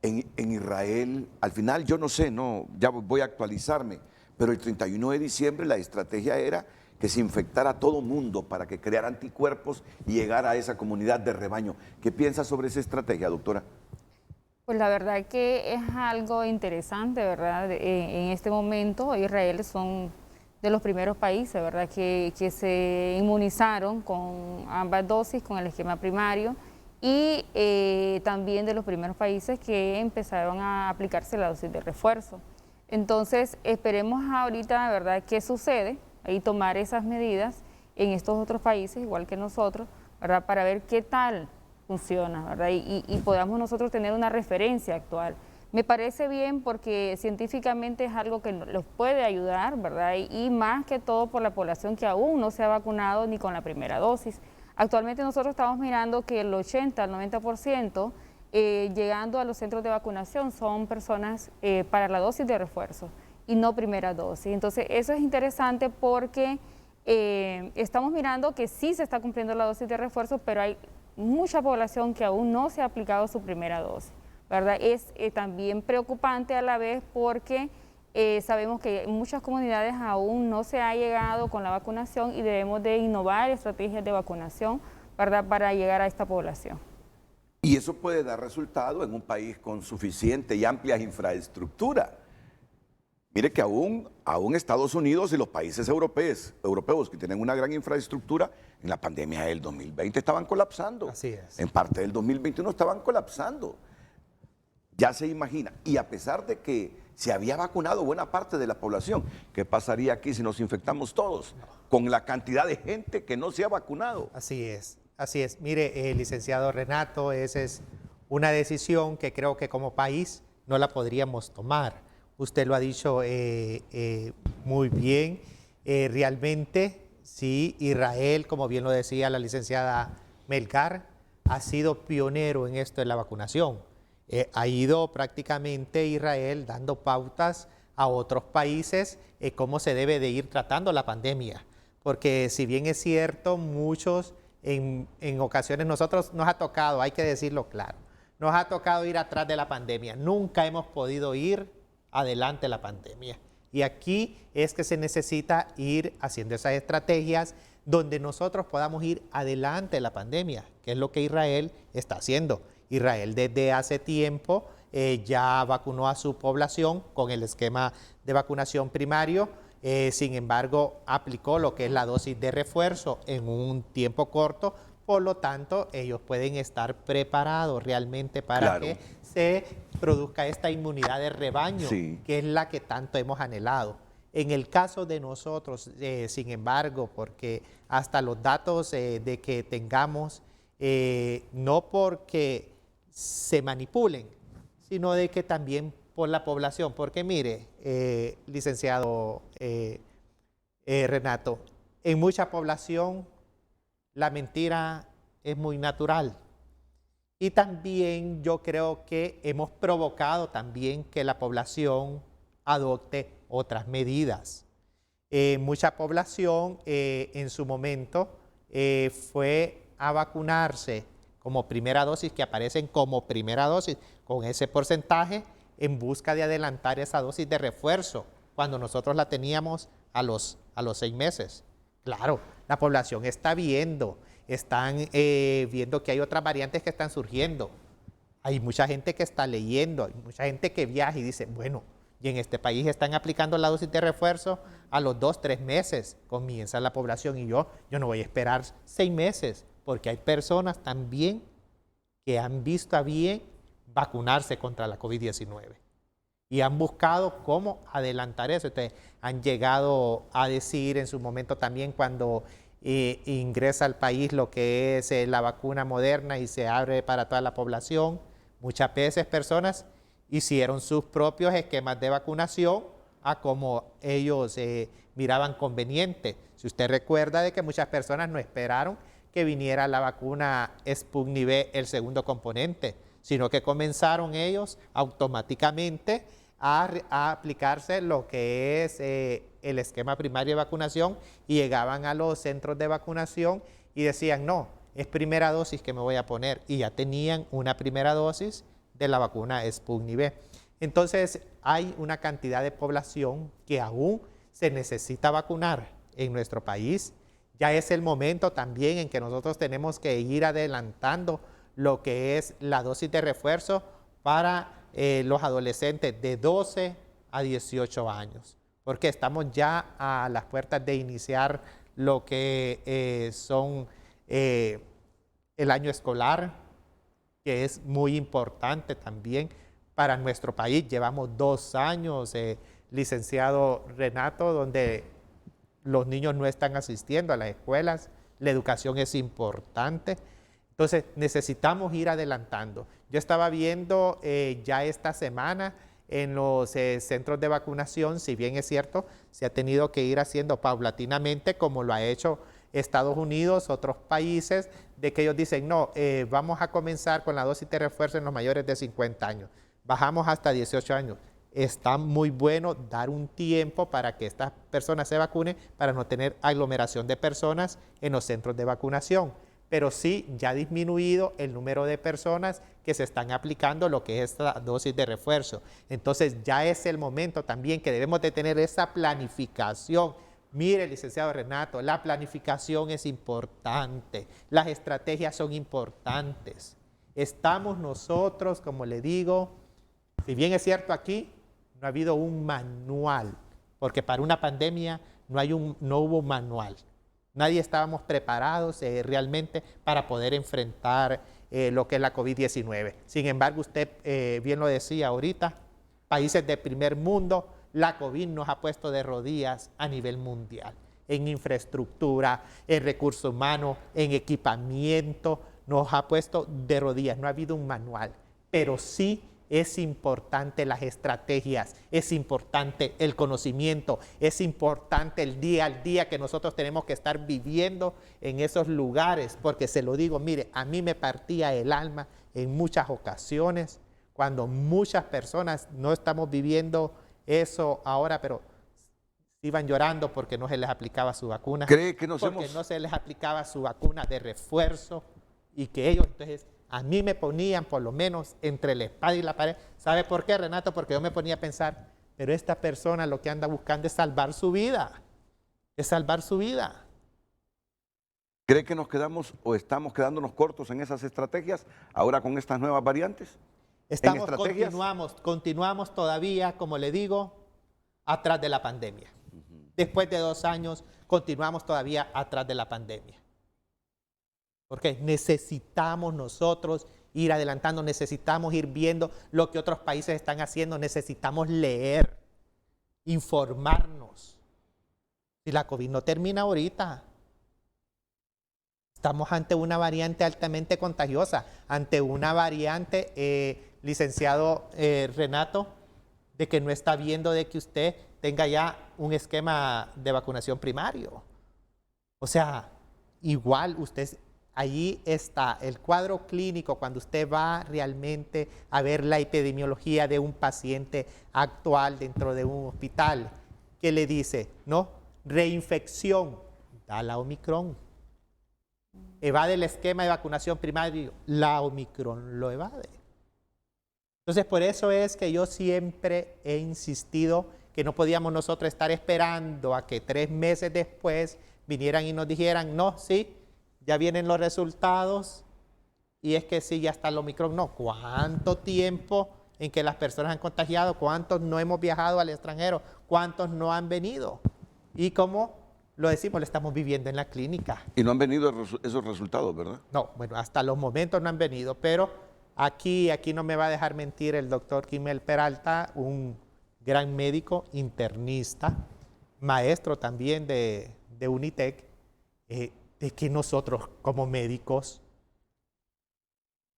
En Israel, al final yo no sé, ya voy a actualizarme, pero el 31 de diciembre la estrategia era que se infectara a todo mundo para que creara anticuerpos y llegara a esa comunidad de rebaño. ¿Qué piensa sobre esa estrategia, doctora? Pues la verdad que es algo interesante, ¿verdad? En este momento Israel son de los primeros países, ¿verdad? Que se inmunizaron con ambas dosis, con el esquema primario y también de los primeros países que empezaron a aplicarse la dosis de refuerzo. Entonces esperemos ahorita, ¿verdad? ¿Qué sucede? Y tomar esas medidas en estos otros países, igual que nosotros, ¿verdad? Para ver qué tal funciona, ¿verdad? Y podamos nosotros tener una referencia actual. Me parece bien porque científicamente es algo que nos puede ayudar, ¿verdad? Y más que todo por la población que aún no se ha vacunado ni con la primera dosis. Actualmente nosotros estamos mirando que el 80 al 90% llegando a los centros de vacunación son personas para la dosis de refuerzo y no primera dosis. Entonces eso es interesante porque estamos mirando que sí se está cumpliendo la dosis de refuerzo, pero hay mucha población que aún no se ha aplicado su primera dosis, ¿verdad? Es también preocupante a la vez porque sabemos que en muchas comunidades aún no se ha llegado con la vacunación y debemos de innovar estrategias de vacunación, ¿verdad? Para llegar a esta población. Y eso puede dar resultado en un país con suficiente y amplia infraestructura. Mire que aún Estados Unidos y los países europeos que tienen una gran infraestructura, en la pandemia del 2020 estaban colapsando. Así es. En parte del 2021 estaban colapsando. Ya se imagina. Y a pesar de que se había vacunado buena parte de la población, ¿qué pasaría aquí si nos infectamos todos? Con la cantidad de gente que no se ha vacunado. Así es, así es. Mire, licenciado Renato, esa es una decisión que creo que como país no la podríamos tomar. Usted lo ha dicho muy bien. Realmente, sí, Israel, como bien lo decía la licenciada Melgar, ha sido pionero en esto de la vacunación. Ha ido prácticamente Israel dando pautas a otros países cómo se debe de ir tratando la pandemia. Porque si bien es cierto, muchos en ocasiones nosotros nos ha tocado, hay que decirlo claro, nos ha tocado ir atrás de la pandemia. Nunca hemos podido ir adelante de la pandemia. Y aquí es que se necesita ir haciendo esas estrategias donde nosotros podamos ir adelante de la pandemia, que es lo que Israel está haciendo. Israel desde hace tiempo ya vacunó a su población con el esquema de vacunación primario. Sin embargo, aplicó lo que es la dosis de refuerzo en un tiempo corto. Por lo tanto, ellos pueden estar preparados realmente para que se produzca esta inmunidad de rebaño, que es la que tanto hemos anhelado. En el caso de nosotros, sin embargo, porque hasta los datos de que tengamos, no porque se manipulen, sino de que también por la población, porque mire, licenciado Renato, en mucha población la mentira es muy natural. Y también yo creo que hemos provocado también que la población adopte otras medidas. Mucha población en su momento fue a vacunarse como primera dosis, que aparecen como primera dosis con ese porcentaje, en busca de adelantar esa dosis de refuerzo, cuando nosotros la teníamos a los 6 meses. Claro, la población está viendo, están viendo que hay otras variantes que están surgiendo. Hay mucha gente que está leyendo, hay mucha gente que viaja y dice, bueno, y en este país están aplicando la dosis de refuerzo a los 2, 3 meses. Comienza la población y yo no voy a esperar 6 meses, porque hay personas también que han visto a bien vacunarse contra la COVID-19 y han buscado cómo adelantar eso. Entonces, han llegado a decir en su momento también, cuando ingresa al país lo que es la vacuna Moderna y se abre para toda la población, muchas veces personas hicieron sus propios esquemas de vacunación a como ellos miraban conveniente. Si usted recuerda de que muchas personas no esperaron que viniera la vacuna Sputnik V, el segundo componente, sino que comenzaron ellos automáticamente a aplicarse lo que es el esquema primario de vacunación, y llegaban a los centros de vacunación y decían, no, es primera dosis que me voy a poner, y ya tenían una primera dosis de la vacuna Sputnik V. Entonces, hay una cantidad de población que aún se necesita vacunar en nuestro país. Ya es el momento también en que nosotros tenemos que ir adelantando lo que es la dosis de refuerzo para los adolescentes de 12 a 18 años, porque estamos ya a las puertas de iniciar lo que son el año escolar, que es muy importante también para nuestro país. Llevamos 2 años, licenciado Renato, donde los niños no están asistiendo a las escuelas, la educación es importante. Entonces, necesitamos ir adelantando. Yo estaba viendo ya esta semana en los centros de vacunación, si bien es cierto, se ha tenido que ir haciendo paulatinamente, como lo ha hecho Estados Unidos, otros países, de que ellos dicen, no, vamos a comenzar con la dosis de refuerzo en los mayores de 50 años. Bajamos hasta 18 años. Está muy bueno dar un tiempo para que estas personas se vacunen, para no tener aglomeración de personas en los centros de vacunación. Pero sí, ya ha disminuido el número de personas que se están aplicando lo que es esta dosis de refuerzo. Entonces, ya es el momento también que debemos de tener esa planificación. Mire, licenciado Renato, la planificación es importante, las estrategias son importantes. Estamos nosotros, como le digo, si bien es cierto aquí, no ha habido un manual, porque para una pandemia no hubo un manual. Nadie estábamos preparados realmente para poder enfrentar lo que es la COVID-19. Sin embargo, usted bien lo decía ahorita, países de primer mundo, la COVID nos ha puesto de rodillas a nivel mundial, en infraestructura, en recursos humanos, en equipamiento, nos ha puesto de rodillas. No ha habido un manual, pero sí es importante las estrategias, es importante el conocimiento, es importante el día al día que nosotros tenemos que estar viviendo en esos lugares, porque se lo digo, mire, a mí me partía el alma en muchas ocasiones, cuando muchas personas no estamos viviendo eso ahora, pero iban llorando porque no se les aplicaba su vacuna, ¿Cree que no se les aplicaba su vacuna de refuerzo, y que ellos entonces... A mí me ponían por lo menos entre la espada y la pared. ¿Sabe por qué, Renato? Porque yo me ponía a pensar, pero esta persona lo que anda buscando es salvar su vida. Es salvar su vida. ¿Cree que nos quedamos o estamos quedándonos cortos en esas estrategias ahora con estas nuevas variantes? Continuamos todavía, como le digo, atrás de la pandemia. Después de 2 años, continuamos todavía atrás de la pandemia. Porque necesitamos nosotros ir adelantando, necesitamos ir viendo lo que otros países están haciendo, necesitamos leer, informarnos. Si la COVID no termina ahorita, estamos ante una variante altamente contagiosa, ante una variante, licenciado Renato, de que no está viendo de que usted tenga ya un esquema de vacunación primario. O sea, igual usted, allí está el cuadro clínico cuando usted va realmente a ver la epidemiología de un paciente actual dentro de un hospital, que le dice, no, reinfección, da la Omicron. Evade el esquema de vacunación primario, la Omicron lo evade. Entonces, por eso es que yo siempre he insistido que no podíamos nosotros estar esperando a que 3 meses después vinieran y nos dijeran, no, sí, ya vienen los resultados y es que sí, ya está el Omicron. No, ¿cuánto tiempo en que las personas han contagiado? ¿Cuántos no hemos viajado al extranjero? ¿Cuántos no han venido? Y como lo decimos, lo estamos viviendo en la clínica. Y no han venido esos resultados, ¿verdad? No, bueno, hasta los momentos no han venido, pero aquí no me va a dejar mentir el doctor Kimel Peralta, un gran médico internista, maestro también de Unitec, de que nosotros como médicos,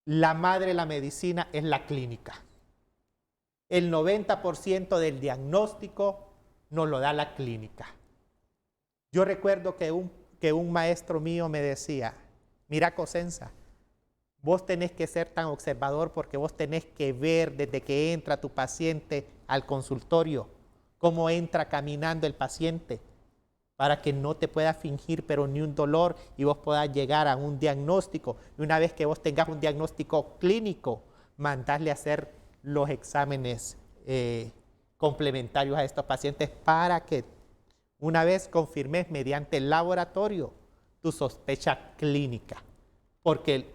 la madre de la medicina es la clínica. El 90% del diagnóstico nos lo da la clínica. Yo recuerdo que un maestro mío me decía, mira Cosenza, vos tenés que ser tan observador porque vos tenés que ver desde que entra tu paciente al consultorio, cómo entra caminando el paciente, para que no te pueda fingir pero ni un dolor y vos puedas llegar a un diagnóstico. Y una vez que vos tengas un diagnóstico clínico, mandarle a hacer los exámenes complementarios a estos pacientes para que una vez confirmes mediante el laboratorio tu sospecha clínica. Porque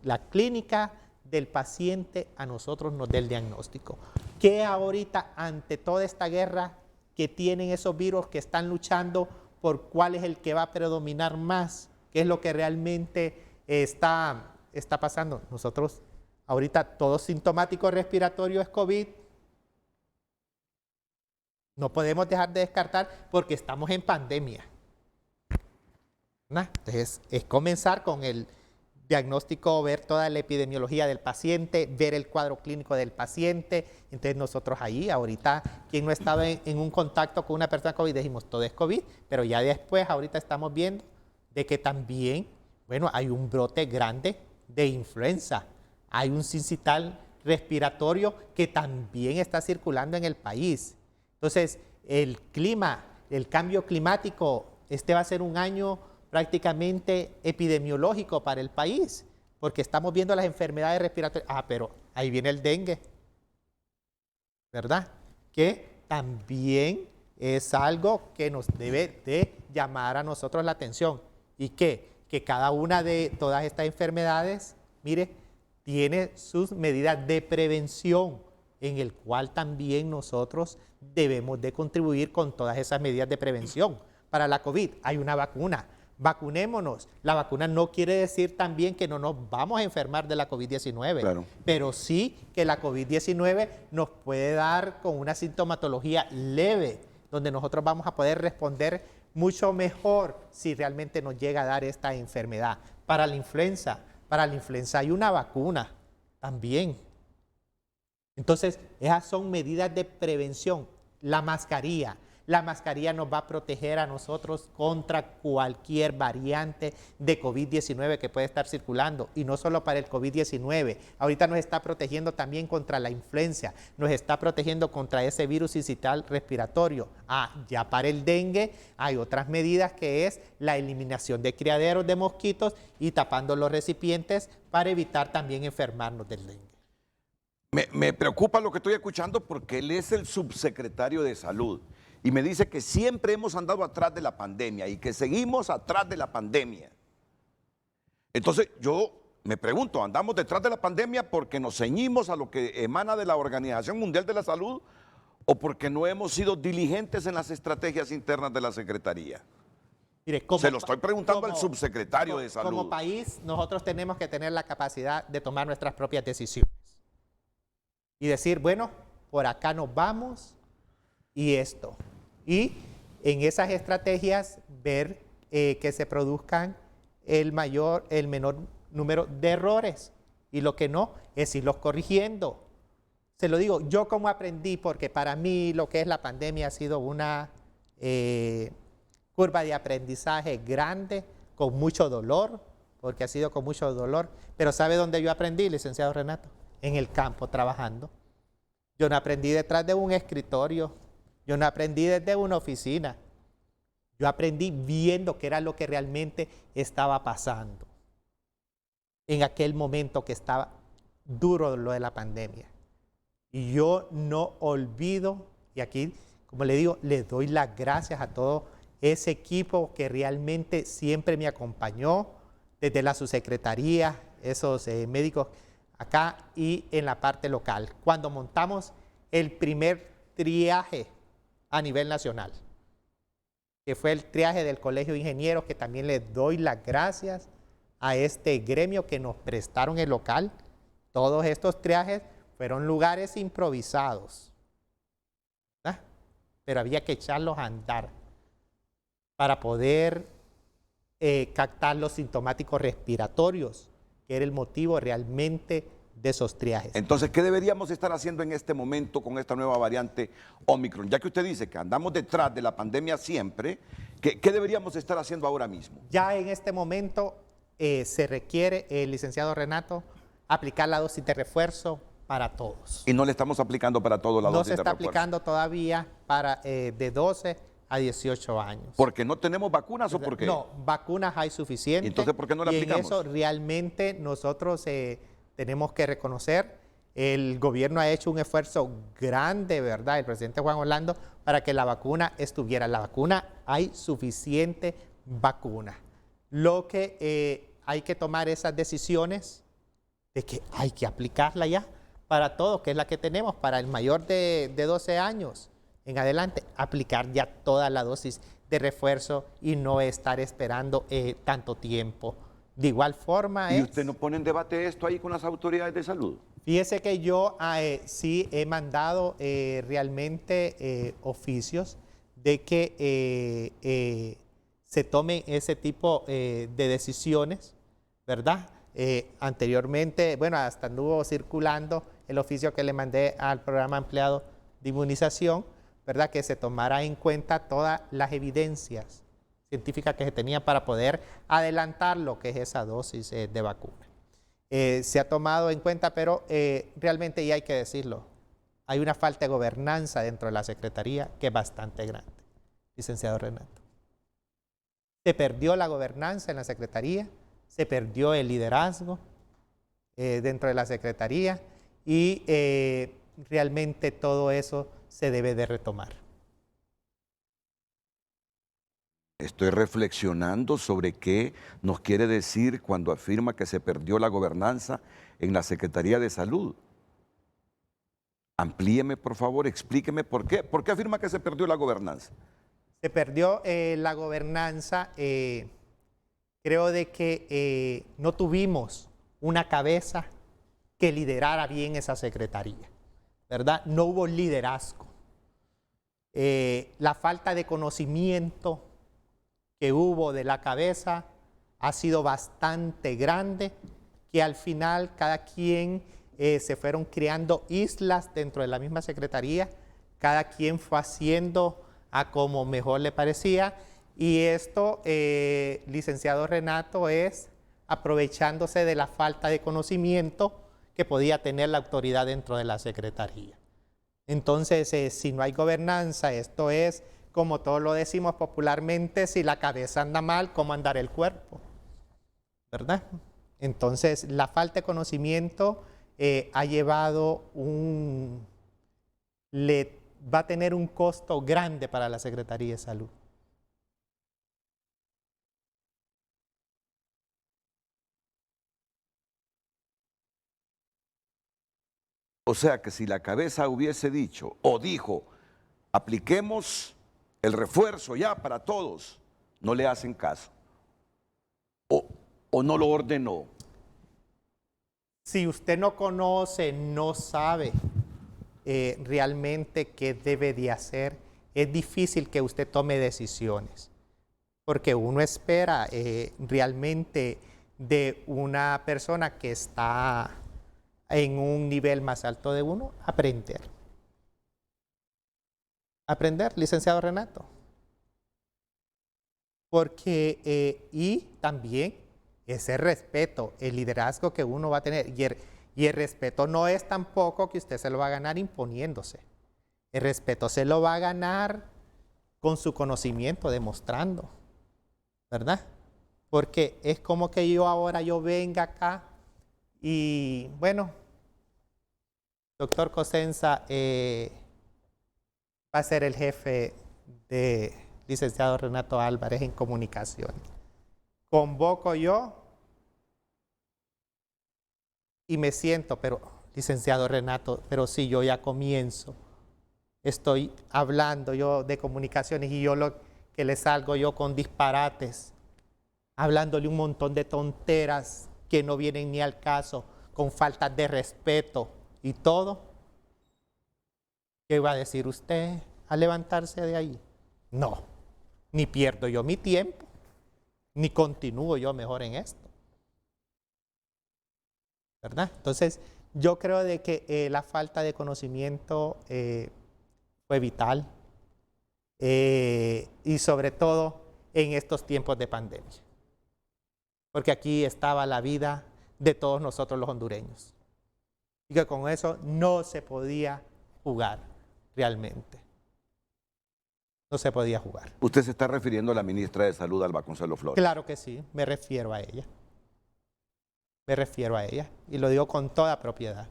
la clínica del paciente a nosotros nos da el diagnóstico. Que ahorita ante toda esta guerra que tienen esos virus que están luchando por cuál es el que va a predominar más, qué es lo que realmente está pasando. Nosotros ahorita todo sintomático respiratorio es COVID. No podemos dejar de descartar porque estamos en pandemia. Entonces es comenzar con el diagnóstico, ver toda la epidemiología del paciente, ver el cuadro clínico del paciente. Entonces nosotros ahí, ahorita, quien no estaba en un contacto con una persona COVID, dijimos todo es COVID, pero ya después, ahorita estamos viendo de que también, bueno, hay un brote grande de influenza, hay un sincital respiratorio que también está circulando en el país. Entonces, el clima, el cambio climático, va a ser un año prácticamente epidemiológico para el país, porque estamos viendo las enfermedades respiratorias. Pero ahí viene el dengue, ¿verdad? Que también es algo que nos debe de llamar a nosotros la atención. Y que cada una de todas estas enfermedades, mire, tiene sus medidas de prevención, en el cual también nosotros debemos de contribuir con todas esas medidas de prevención. Para la COVID hay una vacuna. Vacunémonos. La vacuna no quiere decir también que no nos vamos a enfermar de la COVID-19, claro, pero sí que la COVID-19 nos puede dar con una sintomatología leve, donde nosotros vamos a poder responder mucho mejor si realmente nos llega a dar esta enfermedad. Para la influenza hay una vacuna también. Entonces, esas son medidas de prevención. La mascarilla nos va a proteger a nosotros contra cualquier variante de COVID-19 que puede estar circulando. Y no solo para el COVID-19. Ahorita nos está protegiendo también contra la influenza. Nos está protegiendo contra ese virus sincital respiratorio. Ya para el dengue hay otras medidas que es la eliminación de criaderos de mosquitos y tapando los recipientes para evitar también enfermarnos del dengue. Me preocupa lo que estoy escuchando porque él es el subsecretario de Salud. Y me dice que siempre hemos andado atrás de la pandemia y que seguimos atrás de la pandemia. Entonces yo me pregunto, ¿andamos detrás de la pandemia porque nos ceñimos a lo que emana de la Organización Mundial de la Salud o porque no hemos sido diligentes en las estrategias internas de la Secretaría? Mire, se lo estoy preguntando al subsecretario de Salud. Como país, nosotros tenemos que tener la capacidad de tomar nuestras propias decisiones y decir, bueno, por acá nos vamos y esto. Y en esas estrategias ver que se produzcan el menor número de errores, y lo que no es irlos corrigiendo. Se lo digo, yo como aprendí, porque para mí lo que es la pandemia ha sido una curva de aprendizaje grande, con mucho dolor, porque ha sido con mucho dolor, pero ¿sabe dónde yo aprendí, licenciado Renato? En el campo, trabajando. Yo no aprendí detrás de un escritorio, yo no aprendí desde una oficina, yo aprendí viendo qué era lo que realmente estaba pasando en aquel momento que estaba duro lo de la pandemia. Y yo no olvido, y aquí, como le digo, le doy las gracias a todo ese equipo que realmente siempre me acompañó, desde la subsecretaría, esos médicos acá y en la parte local, cuando montamos el primer triaje a nivel nacional, que fue el triaje del Colegio de Ingenieros, que también les doy las gracias a este gremio que nos prestaron el local. Todos estos triajes fueron lugares improvisados, ¿verdad? Pero había que echarlos a andar para poder captar los sintomáticos respiratorios, que era el motivo realmente de esos triajes. Entonces, ¿qué deberíamos estar haciendo en este momento con esta nueva variante Omicron? Ya que usted dice que andamos detrás de la pandemia siempre, ¿qué deberíamos estar haciendo ahora mismo? Ya en este momento se requiere, licenciado Renato, aplicar la dosis de refuerzo para todos. Y no le estamos aplicando para todos la dosis de refuerzo. No se está aplicando todavía para de 12 a 18 años. ¿Porque no tenemos vacunas o por qué? No, vacunas hay suficientes. Entonces, ¿por qué no la aplicamos? En eso realmente nosotros tenemos que reconocer, el gobierno ha hecho un esfuerzo grande, ¿verdad? El presidente Juan Orlando, para que la vacuna estuviera. La vacuna, hay suficiente vacuna. Lo que hay que tomar esas decisiones de que hay que aplicarla ya para todos, que es la que tenemos, para el mayor de 12 años en adelante, aplicar ya toda la dosis de refuerzo y no estar esperando tanto tiempo. De igual forma ¿Y usted no pone en debate esto ahí con las autoridades de salud? Fíjese que yo sí he mandado realmente oficios de que se tomen ese tipo de decisiones, ¿verdad? Anteriormente, bueno, hasta anduvo circulando el oficio que le mandé al programa ampliado de inmunización, ¿verdad? Que se tomara en cuenta todas las evidencias científicas que se tenían para poder adelantar lo que es esa dosis de vacuna. Se ha tomado en cuenta, pero realmente, y hay que decirlo, hay una falta de gobernanza dentro de la Secretaría que es bastante grande, licenciado Renato. Se perdió la gobernanza en la Secretaría, se perdió el liderazgo dentro de la Secretaría y realmente todo eso se debe de retomar. Estoy reflexionando sobre qué nos quiere decir cuando afirma que se perdió la gobernanza en la Secretaría de Salud. Amplíeme, por favor, explíqueme por qué. ¿Por qué afirma que se perdió la gobernanza? Se perdió la gobernanza, creo de que no tuvimos una cabeza que liderara bien esa secretaría, ¿verdad? No hubo liderazgo. La falta de conocimiento que hubo de la cabeza ha sido bastante grande, que al final cada quien se fueron creando islas dentro de la misma secretaría, cada quien fue haciendo a como mejor le parecía, y esto, licenciado Renato, es aprovechándose de la falta de conocimiento que podía tener la autoridad dentro de la Secretaría. Entonces, si no hay gobernanza, esto es, como todos lo decimos popularmente, si la cabeza anda mal, ¿cómo andará el cuerpo? ¿Verdad? Entonces, la falta de conocimiento ha llevado va a tener un costo grande para la Secretaría de Salud. O sea que si la cabeza hubiese dicho o dijo, apliquemos el refuerzo ya para todos, no le hacen caso. O no lo ordenó. Si usted no conoce, no sabe realmente qué debe de hacer, es difícil que usted tome decisiones. Porque uno espera realmente de una persona que está en un nivel más alto de uno, aprender. Aprender, licenciado Renato. Porque, y también ese respeto, el liderazgo que uno va a tener. Y el respeto no es tampoco que usted se lo va a ganar imponiéndose. El respeto se lo va a ganar con su conocimiento, demostrando, ¿verdad? Porque es como que yo venga acá y, bueno, doctor Cosenza va a ser el jefe de licenciado Renato Álvarez en comunicación. Convoco yo y me siento, pero licenciado Renato, pero si yo ya comienzo, estoy hablando yo de comunicaciones y yo lo que le salgo yo con disparates, hablándole un montón de tonteras que no vienen ni al caso, con falta de respeto y todo. ¿Qué va a decir usted al levantarse de ahí? No, ni pierdo yo mi tiempo, ni continúo yo mejor en esto, ¿verdad? Entonces, yo creo de que la falta de conocimiento fue vital y sobre todo en estos tiempos de pandemia, porque aquí estaba la vida de todos nosotros los hondureños y que con eso no se podía jugar realmente. No se podía jugar. ¿Usted se está refiriendo a la ministra de Salud, Alba Consuelo Flores? Claro que sí, me refiero a ella. Me refiero a ella y lo digo con toda propiedad.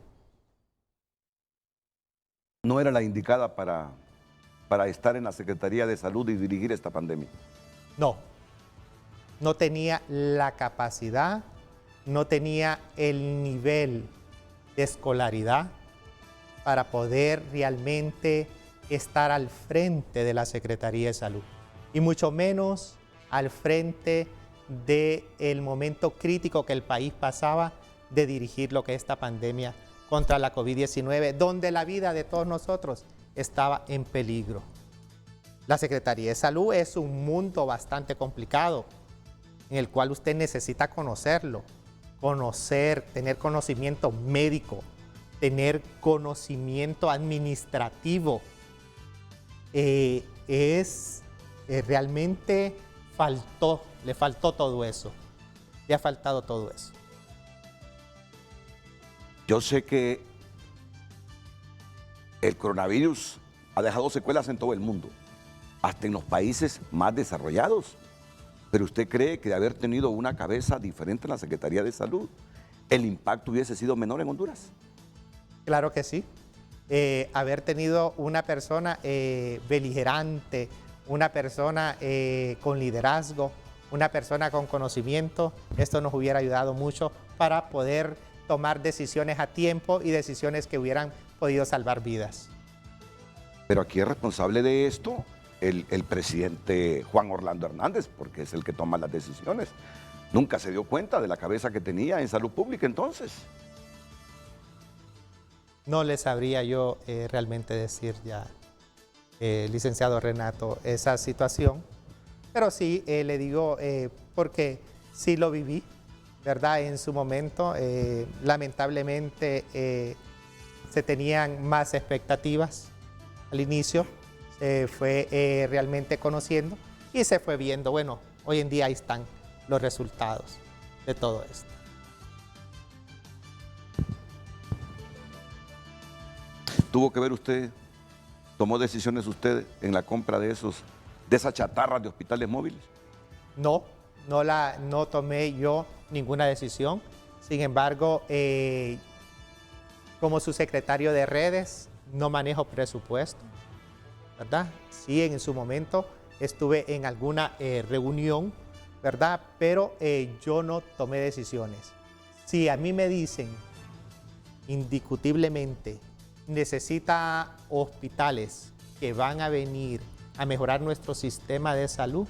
¿No era la indicada para estar en la Secretaría de Salud y dirigir esta pandemia? No, no tenía la capacidad, no tenía el nivel de escolaridad para poder realmente estar al frente de la Secretaría de Salud y mucho menos al frente del momento crítico que el país pasaba de dirigir lo que es esta pandemia contra la COVID-19, donde la vida de todos nosotros estaba en peligro. La Secretaría de Salud es un mundo bastante complicado en el cual usted necesita conocerlo, tener conocimiento médico, tener conocimiento administrativo. Realmente le faltó todo eso, le ha faltado todo eso. Yo sé que el coronavirus ha dejado secuelas en todo el mundo, hasta en los países más desarrollados. Pero ¿usted cree que de haber tenido una cabeza diferente en la Secretaría de Salud, el impacto hubiese sido menor en Honduras? Claro que sí. Haber tenido una persona beligerante, una persona con liderazgo, una persona con conocimiento, esto nos hubiera ayudado mucho para poder tomar decisiones a tiempo y decisiones que hubieran podido salvar vidas. Pero aquí es responsable de esto el presidente Juan Orlando Hernández, porque es el que toma las decisiones. Nunca se dio cuenta de la cabeza que tenía en salud pública entonces. No le sabría yo realmente decir ya, licenciado Renato, esa situación, pero sí le digo porque sí lo viví, ¿verdad? En su momento, lamentablemente se tenían más expectativas al inicio, se fue realmente conociendo y se fue viendo, bueno, hoy en día ahí están los resultados de todo esto. ¿Tuvo que ver usted, tomó decisiones usted en la compra de esas chatarras de hospitales móviles? No, no tomé yo ninguna decisión. Sin embargo, como su secretario de redes, no manejo presupuesto, ¿verdad? Sí, en su momento estuve en alguna reunión, ¿verdad? Pero yo no tomé decisiones. Si a mí me dicen indiscutiblemente necesita hospitales que van a venir a mejorar nuestro sistema de salud,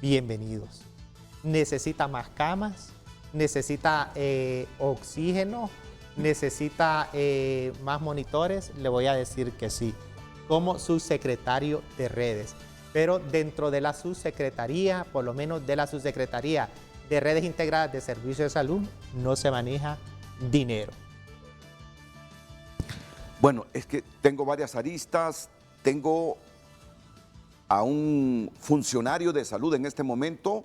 bienvenidos. Necesita más camas, necesita oxígeno, necesita más monitores, le voy a decir que sí, como subsecretario de redes. Pero dentro de la subsecretaría, por lo menos de la subsecretaría de redes integradas de servicios de salud, no se maneja dinero. Bueno, es que tengo varias aristas, tengo a un funcionario de salud en este momento,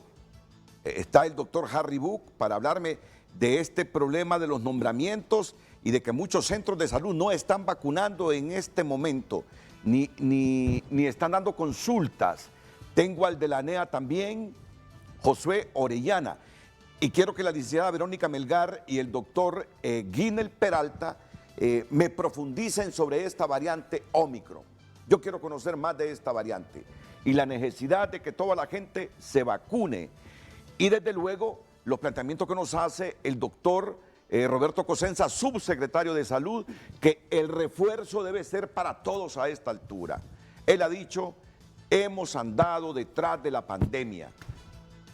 está el doctor Harry Book para hablarme de este problema de los nombramientos y de que muchos centros de salud no están vacunando en este momento, ni están dando consultas. Tengo al de la ANEA también, Josué Orellana, y quiero que la licenciada Verónica Melgar y el doctor Guinel Peralta me profundicen sobre esta variante Omicron. Yo quiero conocer más de esta variante y la necesidad de que toda la gente se vacune. Y desde luego los planteamientos que nos hace el doctor Roberto Cosenza, subsecretario de Salud, que el refuerzo debe ser para todos a esta altura. Él ha dicho, hemos andado detrás de la pandemia.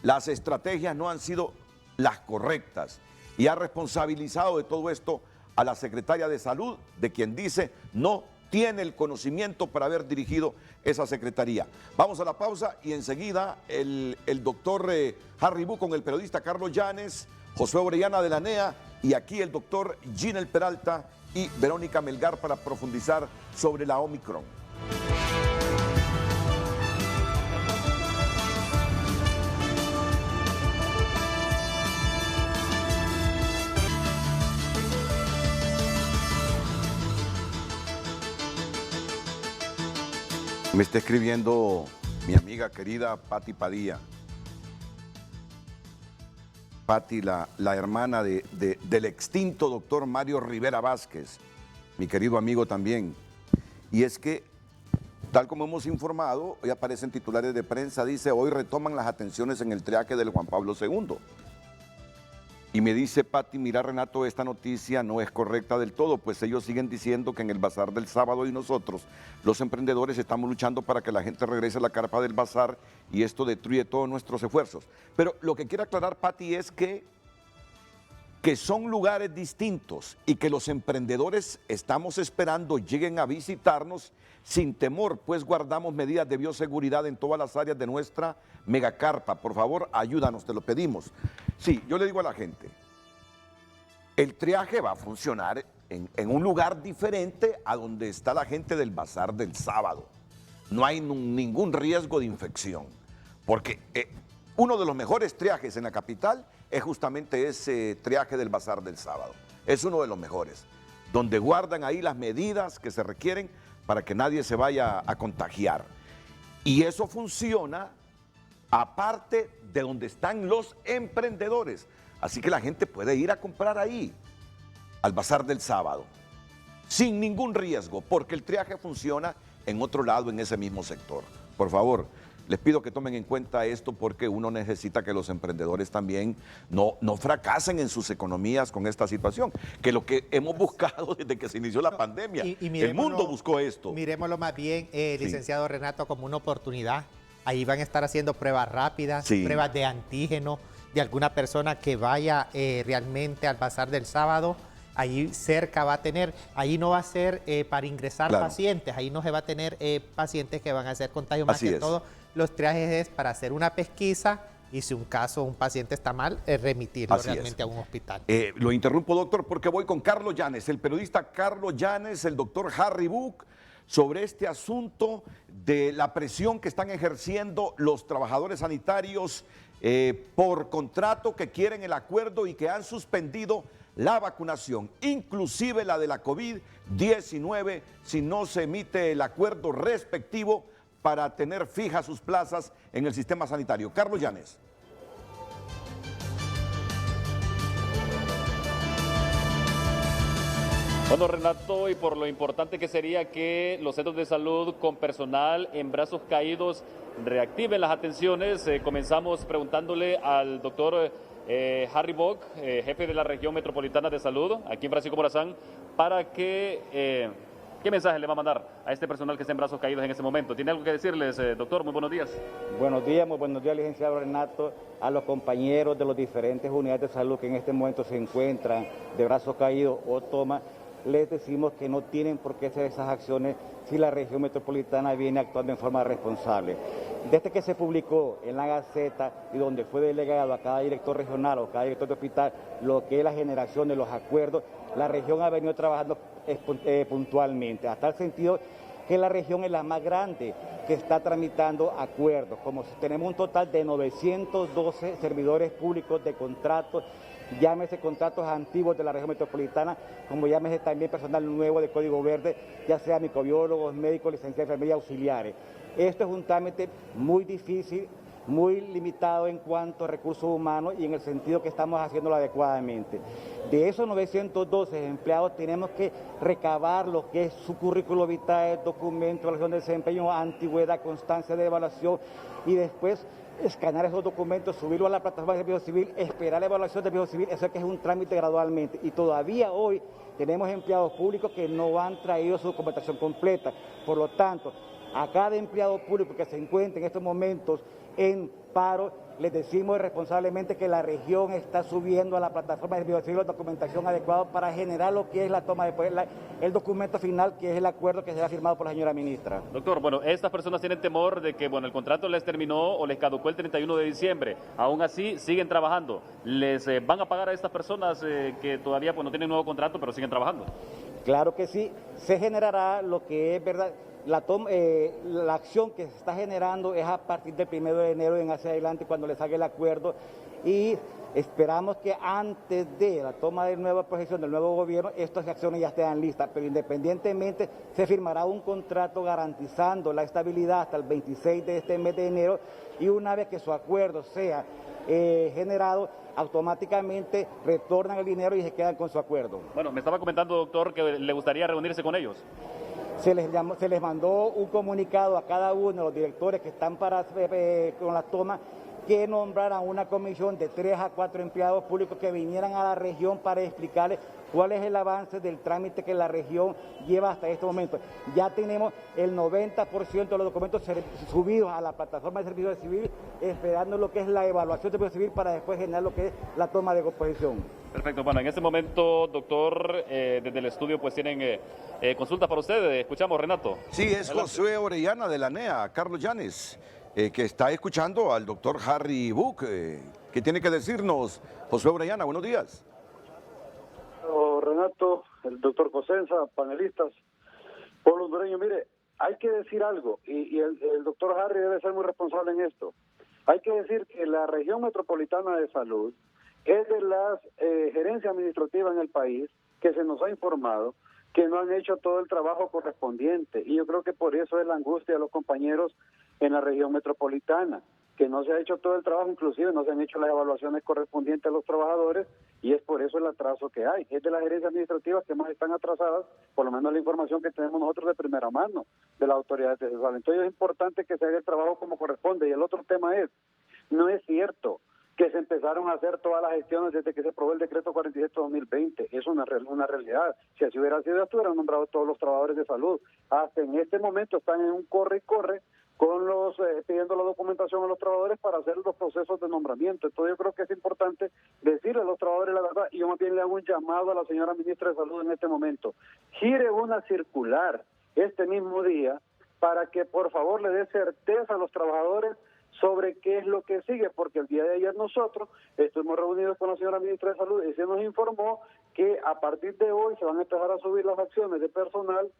Las estrategias no han sido las correctas y ha responsabilizado de todo esto a la secretaria de Salud, de quien dice no tiene el conocimiento para haber dirigido esa secretaría. Vamos a la pausa y enseguida el doctor Harry Book con el periodista Carlos Llanes, Josué Orellana de la ANEA y aquí el doctor Guinel Peralta y Verónica Melgar para profundizar sobre la Omicron. Me está escribiendo mi amiga querida Patti Padilla. Patti, la hermana del extinto doctor Mario Rivera Vázquez, mi querido amigo también. Y es que, tal como hemos informado, hoy aparecen titulares de prensa, dice, hoy retoman las atenciones en el triaje del Juan Pablo II. Y me dice Patti, mira Renato, esta noticia no es correcta del todo, pues ellos siguen diciendo que en el bazar del sábado y nosotros, los emprendedores, estamos luchando para que la gente regrese a la carpa del bazar y esto destruye todos nuestros esfuerzos. Pero lo que quiero aclarar, Patti, es que son lugares distintos y que los emprendedores estamos esperando lleguen a visitarnos sin temor, pues guardamos medidas de bioseguridad en todas las áreas de nuestra megacarpa. Por favor, ayúdanos, te lo pedimos. Sí, yo le digo a la gente, el triaje va a funcionar en un lugar diferente a donde está la gente del bazar del sábado. No hay ningún riesgo de infección, porque uno de los mejores triajes en la capital es justamente ese triaje del bazar del sábado. Es uno de los mejores, donde guardan ahí las medidas que se requieren para que nadie se vaya a contagiar. Y eso funciona aparte de donde están los emprendedores. Así que la gente puede ir a comprar ahí, al bazar del sábado, sin ningún riesgo, porque el triaje funciona en otro lado, en ese mismo sector. Por favor, les pido que tomen en cuenta esto porque uno necesita que los emprendedores también no fracasen en sus economías con esta situación, que lo que hemos buscado desde que se inició la pandemia, el mundo buscó esto. Miremoslo más bien, licenciado Renato, como una oportunidad. Ahí van a estar haciendo pruebas rápidas, pruebas de antígeno de alguna persona que vaya realmente al bazar del sábado. Ahí cerca va a tener, ahí no va a ser para ingresar pacientes, ahí no se va a tener pacientes que van a hacer contagio, más que todo. Los triajes es para hacer una pesquisa y si un paciente está mal, remitirlo realmente a un hospital. Lo interrumpo, doctor, porque voy con Carlos Llanes, el periodista Carlos Llanes, el doctor Harry Book, sobre este asunto de la presión que están ejerciendo los trabajadores sanitarios por contrato, que quieren el acuerdo y que han suspendido la vacunación, inclusive la de la COVID-19, si no se emite el acuerdo respectivo para tener fijas sus plazas en el sistema sanitario. Carlos Llanes. Bueno, Renato, y por lo importante que sería que los centros de salud con personal en brazos caídos reactiven las atenciones, comenzamos preguntándole al doctor Harry Bock, jefe de la región metropolitana de salud, aquí en Francisco Morazán, para que ¿Qué mensaje le va a mandar a este personal que está en brazos caídos en este momento? ¿Tiene algo que decirles, doctor? Muy buenos días. Buenos días, licenciado Renato, a los compañeros de las diferentes unidades de salud que en este momento se encuentran de brazos caídos o toma. Les decimos que no tienen por qué hacer esas acciones si la región metropolitana viene actuando en forma responsable. Desde que se publicó en la Gaceta y donde fue delegado a cada director regional o cada director de hospital lo que es la generación de los acuerdos, la región ha venido trabajando puntualmente, hasta el sentido que la región es la más grande que está tramitando acuerdos, como si tenemos un total de 912 servidores públicos de contratos, llámese contratos antiguos de la región metropolitana, como llámese también personal nuevo de Código Verde, ya sea microbiólogos, médicos, licenciados, enfermería, auxiliares. Esto es un trámite muy difícil, muy limitado en cuanto a recursos humanos y en el sentido que estamos haciéndolo adecuadamente. De esos 912 empleados tenemos que recabar lo que es su currículo vitae, documento, relación de desempeño, antigüedad, constancia de evaluación y después escanear esos documentos, subirlos a la plataforma de servicio civil, esperar la evaluación del servicio civil, eso es que es un trámite gradualmente. Y todavía hoy tenemos empleados públicos que no han traído su documentación completa. Por lo tanto, a cada empleado público que se encuentre en estos momentos en paro, les decimos responsablemente que la región está subiendo a la plataforma de servicio civil la documentación adecuada para generar lo que es la toma de poder, el documento final, que es el acuerdo que será firmado por la señora ministra. Doctor, bueno, estas personas tienen temor de que, bueno, el contrato les terminó o les caducó el 31 de diciembre. Aún así, siguen trabajando. ¿Les van a pagar a estas personas que todavía pues, no tienen nuevo contrato, pero siguen trabajando? Claro que sí. Se generará lo que es verdad. La acción que se está generando es a partir del 1 de enero en hacia adelante cuando le salga el acuerdo y esperamos que antes de la toma de nueva posesión del nuevo gobierno estas acciones ya estén listas, pero independientemente se firmará un contrato garantizando la estabilidad hasta el 26 de este mes de enero y una vez que su acuerdo sea generado, automáticamente retornan el dinero y se quedan con su acuerdo. Bueno, me estaba comentando, doctor, que le gustaría reunirse con ellos. Se les mandó un comunicado a cada uno de los directores que están con la toma que nombraran una comisión de 3 a 4 empleados públicos que vinieran a la región para explicarles cuál es el avance del trámite que la región lleva hasta este momento. Ya tenemos el 90% de los documentos subidos a la plataforma de servicio civil, esperando lo que es la evaluación de servicio civil para después generar lo que es la toma de composición. Perfecto, bueno, en este momento, doctor, desde el estudio pues tienen consultas para ustedes. Escuchamos, Renato. Sí, es adelante. Josué Orellana de la NEA, Carlos Llanes, que está escuchando al doctor Harry Buch. ¿Qué tiene que decirnos? Josué Orellana, buenos días. Renato, el doctor Cosenza, panelistas, pueblo hondureño, mire, hay que decir algo, y el doctor Harry debe ser muy responsable en esto. Hay que decir que la región metropolitana de salud es de las gerencias administrativas en el país que se nos ha informado que no han hecho todo el trabajo correspondiente, y yo creo que por eso es la angustia de los compañeros en la región metropolitana, que no se ha hecho todo el trabajo, inclusive no se han hecho las evaluaciones correspondientes a los trabajadores, y es por eso el atraso que hay. Es de las gerencias administrativas que más están atrasadas, por lo menos la información que tenemos nosotros de primera mano de las autoridades de salud. Entonces es importante que se haga el trabajo como corresponde. Y el otro tema es, no es cierto que se empezaron a hacer todas las gestiones desde que se aprobó el decreto 47-2020. Es una realidad. Si así hubiera sido, estuvieran nombrados todos los trabajadores de salud. Hasta en este momento están en un corre y corre con los pidiendo la documentación a los trabajadores para hacer los procesos de nombramiento. Entonces yo creo que es importante decirle a los trabajadores la verdad, y yo más bien le hago un llamado a la señora ministra de Salud en este momento. Gire una circular este mismo día para que por favor le dé certeza a los trabajadores sobre qué es lo que sigue, porque el día de ayer nosotros estuvimos reunidos con la señora ministra de Salud y se nos informó que a partir de hoy se van a empezar a subir las acciones de personal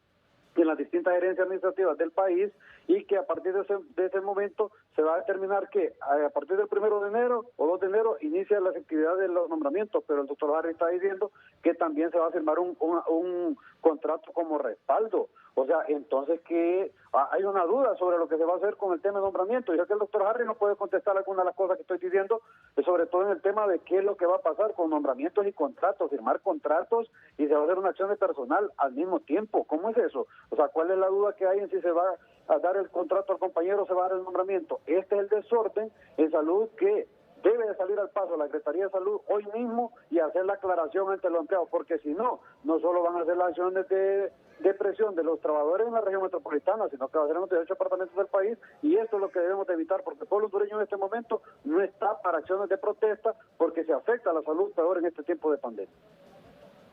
en las distintas gerencias administrativas del país y que a partir de ese momento se va a determinar que a partir del 1 de enero o 2 de enero inicia la actividad de los nombramientos, pero el doctor Harry está diciendo que también se va a firmar un contrato como respaldo. O sea, entonces que hay una duda sobre lo que se va a hacer con el tema de nombramiento. Yo sé que el doctor Harry no puede contestar algunas de las cosas que estoy diciendo, sobre todo en el tema de qué es lo que va a pasar con nombramientos y contratos, firmar contratos y se va a hacer una acción de personal al mismo tiempo. ¿Cómo es eso? O sea, ¿cuál es la duda que hay en si se va a dar el contrato al compañero o se va a dar el nombramiento? Este es el desorden en salud que debe de salir al paso la Secretaría de Salud hoy mismo y hacer la aclaración ante los empleados, porque si no, no solo van a hacer las acciones de presión de los trabajadores en la región metropolitana, sino que va a ser en los 18 departamentos del país, y esto es lo que debemos de evitar, porque el pueblo hondureño en este momento no está para acciones de protesta, porque se afecta a la salud peor en este tiempo de pandemia.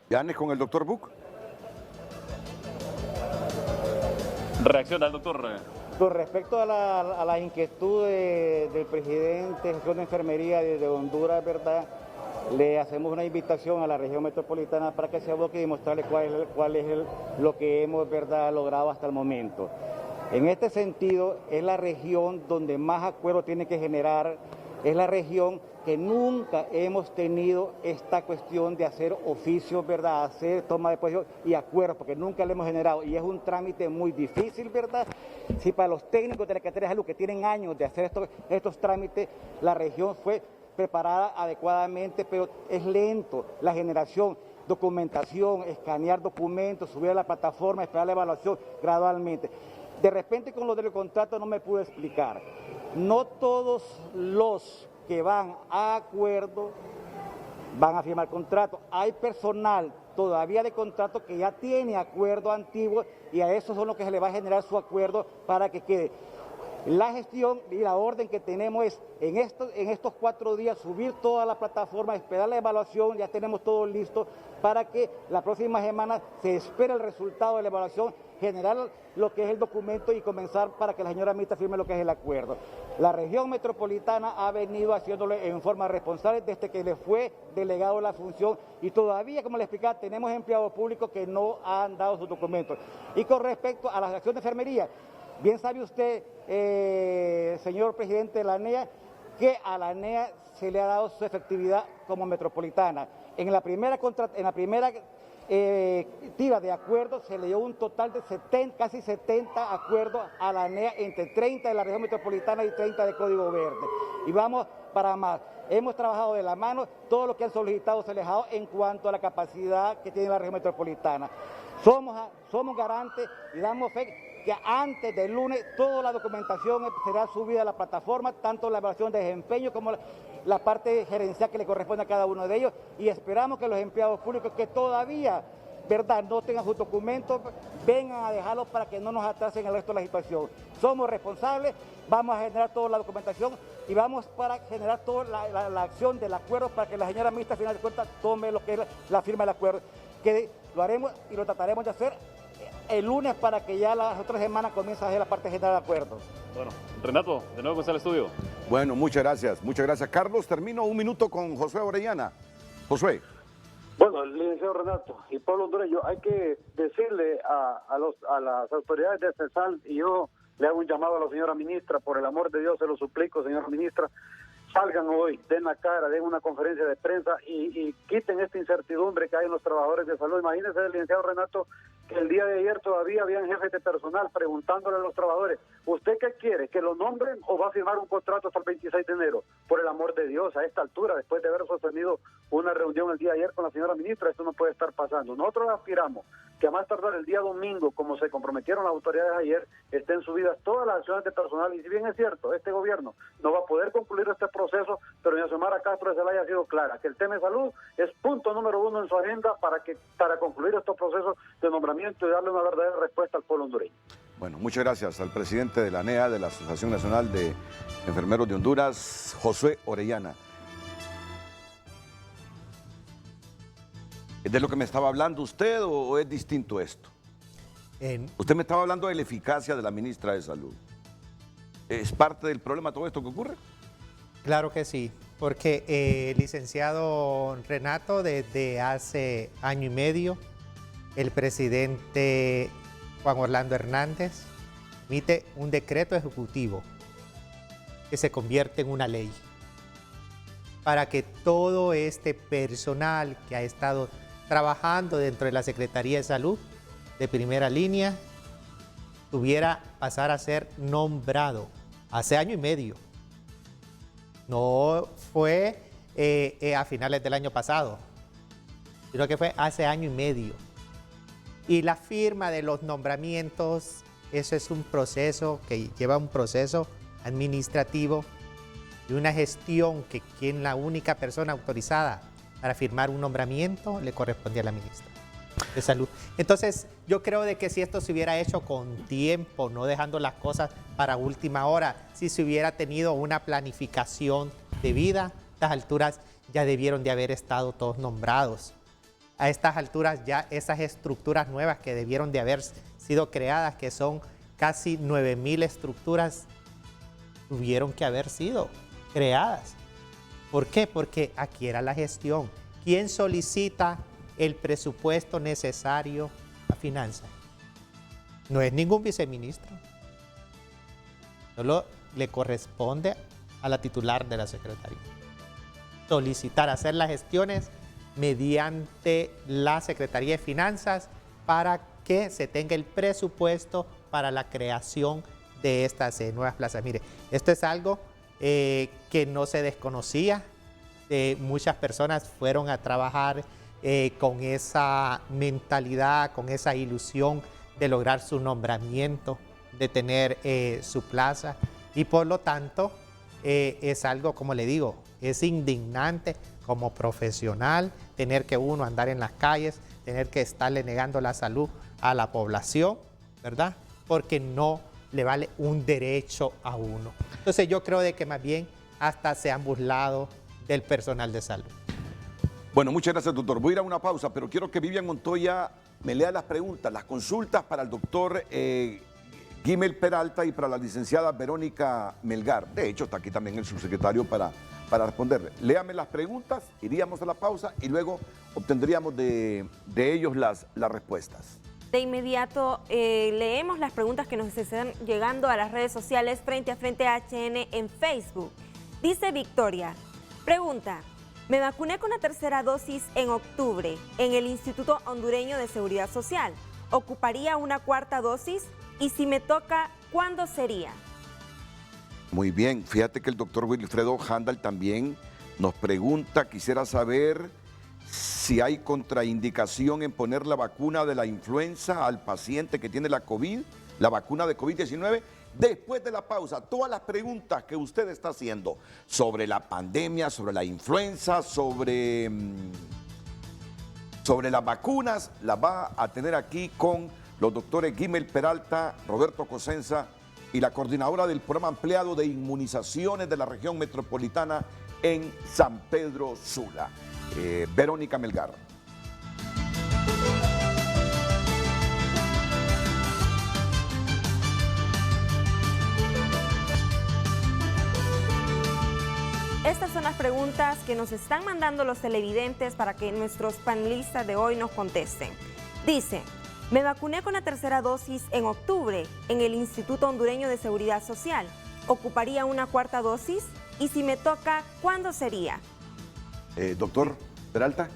¿Yanes con el doctor Buc? Reacciona el doctor. Con respecto a la inquietud del presidente de gestión de enfermería de Honduras, ¿verdad? Le hacemos una invitación a la región metropolitana para que se aboque y mostrarle cuál es lo que hemos, ¿verdad?, logrado hasta el momento. En este sentido, es la región donde más acuerdo tiene que generar, es la región que nunca hemos tenido esta cuestión de hacer oficios, ¿verdad?, hacer toma de posición y acuerdos, porque nunca lo hemos generado, y es un trámite muy difícil, ¿verdad? Si para los técnicos de la Secretaría de Salud que tienen años de hacer estos trámites, la región fue preparada adecuadamente, pero es lento la generación, documentación, escanear documentos, subir a la plataforma, esperar la evaluación gradualmente. De repente con lo del contrato no me pude explicar. No todos los que van a acuerdo van a firmar contrato. Hay personal todavía de contrato que ya tiene acuerdo antiguo y a esos son los que se le va a generar su acuerdo para que quede. La gestión y la orden que tenemos es en estos 4 días subir toda la plataforma, esperar la evaluación, ya tenemos todo listo para que la próxima semana se espere el resultado de la evaluación, generar lo que es el documento y comenzar para que la señora ministra firme lo que es el acuerdo. La región metropolitana ha venido haciéndolo en forma responsable desde que le fue delegado la función y todavía, como le explicaba, tenemos empleados públicos que no han dado sus documentos. Y con respecto a la acción de enfermería, bien sabe usted, señor presidente de la ANEA, que a la ANEA se le ha dado su efectividad como metropolitana. En la primera tira de acuerdos se le dio un total de casi 70 acuerdos a la ANEA, entre 30 de la región metropolitana y 30 de Código Verde. Y vamos para más. Hemos trabajado de la mano, todo lo que han solicitado se les ha dado en cuanto a la capacidad que tiene la región metropolitana. Somos garantes y damos fe que antes del lunes toda la documentación será subida a la plataforma, tanto la evaluación de desempeño como la parte gerencial que le corresponde a cada uno de ellos, y esperamos que los empleados públicos que todavía, ¿verdad?, no tengan sus documentos, vengan a dejarlos para que no nos atrasen el resto de la situación. Somos responsables, vamos a generar toda la documentación y vamos para generar toda la acción del acuerdo para que la señora ministra, al final de cuentas, tome lo que es la firma del acuerdo, que lo haremos y lo trataremos de hacer el lunes para que ya las otras semanas comience a hacer la parte general de acuerdo. Bueno, Renato, de nuevo con el estudio. Bueno, muchas gracias. Carlos, termino un minuto con Josué Orellana. Josué. Bueno, licenciado Renato y pueblo hondureño, hay que decirle a las autoridades de CESAL, y yo le hago un llamado a la señora ministra, por el amor de Dios se lo suplico, señora ministra, salgan hoy, den la cara, den una conferencia de prensa y quiten esta incertidumbre que hay en los trabajadores de salud. Imagínense, licenciado Renato, que el día de ayer todavía habían jefes de personal preguntándole a los trabajadores, ¿usted qué quiere? ¿Que lo nombren o va a firmar un contrato hasta el 26 de enero? Por el amor de Dios, a esta altura, después de haber sostenido una reunión el día de ayer con la señora ministra, esto no puede estar pasando. Nosotros aspiramos que a más tardar el día domingo, como se comprometieron las autoridades ayer, estén subidas todas las acciones de personal, y si bien es cierto, este gobierno no va a poder concluir este proceso, pero doña Xiomara Castro de Zelaya ha sido clara, que el tema de salud es punto número 1 en su agenda para concluir estos procesos de nombramiento y darle una verdadera respuesta al pueblo hondureño. Bueno, muchas gracias al presidente de la ANEA, de la Asociación Nacional de Enfermeros de Honduras, Josué Orellana. ¿Es de lo que me estaba hablando usted o es distinto esto? Usted me estaba hablando de la eficacia de la ministra de Salud. ¿Es parte del problema todo esto que ocurre? Claro que sí, porque licenciado Renato, desde hace año y medio, el presidente Juan Orlando Hernández emite un decreto ejecutivo que se convierte en una ley para que todo este personal que ha estado trabajando dentro de la Secretaría de Salud de primera línea tuviera pasar a ser nombrado hace año y medio. No fue a finales del año pasado, sino que fue hace año y medio. Y la firma de los nombramientos, eso es un proceso que lleva un proceso administrativo y una gestión que quien la única persona autorizada para firmar un nombramiento le correspondía a la ministra de Salud. Entonces, yo creo de que si esto se hubiera hecho con tiempo, no dejando las cosas para última hora, si se hubiera tenido una planificación debida, a estas alturas ya debieron de haber estado todos nombrados. A estas alturas ya esas estructuras nuevas que debieron de haber sido creadas, que son casi 9,000 estructuras, tuvieron que haber sido creadas. ¿Por qué? Porque aquí era la gestión. ¿Quién solicita el presupuesto necesario a finanzas? No es ningún viceministro. Solo le corresponde a la titular de la Secretaría solicitar, hacer las gestiones mediante la Secretaría de Finanzas para que se tenga el presupuesto para la creación de estas nuevas plazas. Mire, esto es algo que no se desconocía. Muchas personas fueron a trabajar con esa mentalidad, con esa ilusión de lograr su nombramiento, de tener su plaza, y por lo tanto es algo, como le digo, es indignante como profesional tener que uno andar en las calles, tener que estarle negando la salud a la población, ¿verdad? Porque no le vale un derecho a uno. Entonces yo creo de que más bien hasta se han burlado del personal de salud. Bueno, muchas gracias, doctor. Voy a ir a una pausa, pero quiero que Vivian Montoya me lea las preguntas, las consultas para el doctor Guimel Peralta y para la licenciada Verónica Melgar. De hecho, está aquí también el subsecretario para responderle. Léame las preguntas, iríamos a la pausa y luego obtendríamos de ellos las respuestas. De inmediato leemos las preguntas que nos están llegando a las redes sociales Frente a Frente HN en Facebook. Dice Victoria, pregunta, me vacuné con la tercera dosis en octubre en el Instituto Hondureño de Seguridad Social. ¿Ocuparía una cuarta dosis? Y si me toca, ¿cuándo sería? Muy bien, fíjate que el doctor Wilfredo Handal también nos pregunta, quisiera saber si hay contraindicación en poner la vacuna de la influenza al paciente que tiene la COVID, la vacuna de COVID-19. Después de la pausa, todas las preguntas que usted está haciendo sobre la pandemia, sobre la influenza, sobre las vacunas, las va a tener aquí con los doctores Guimel Peralta, Roberto Cosenza y la coordinadora del programa ampliado de inmunizaciones de la región metropolitana en San Pedro Sula, Verónica Melgar. Estas son las preguntas que nos están mandando los televidentes para que nuestros panelistas de hoy nos contesten. Dice, me vacuné con la tercera dosis en octubre en el Instituto Hondureño de Seguridad Social. ¿Ocuparía una cuarta dosis? Y si me toca, ¿cuándo sería? Doctor Peralta.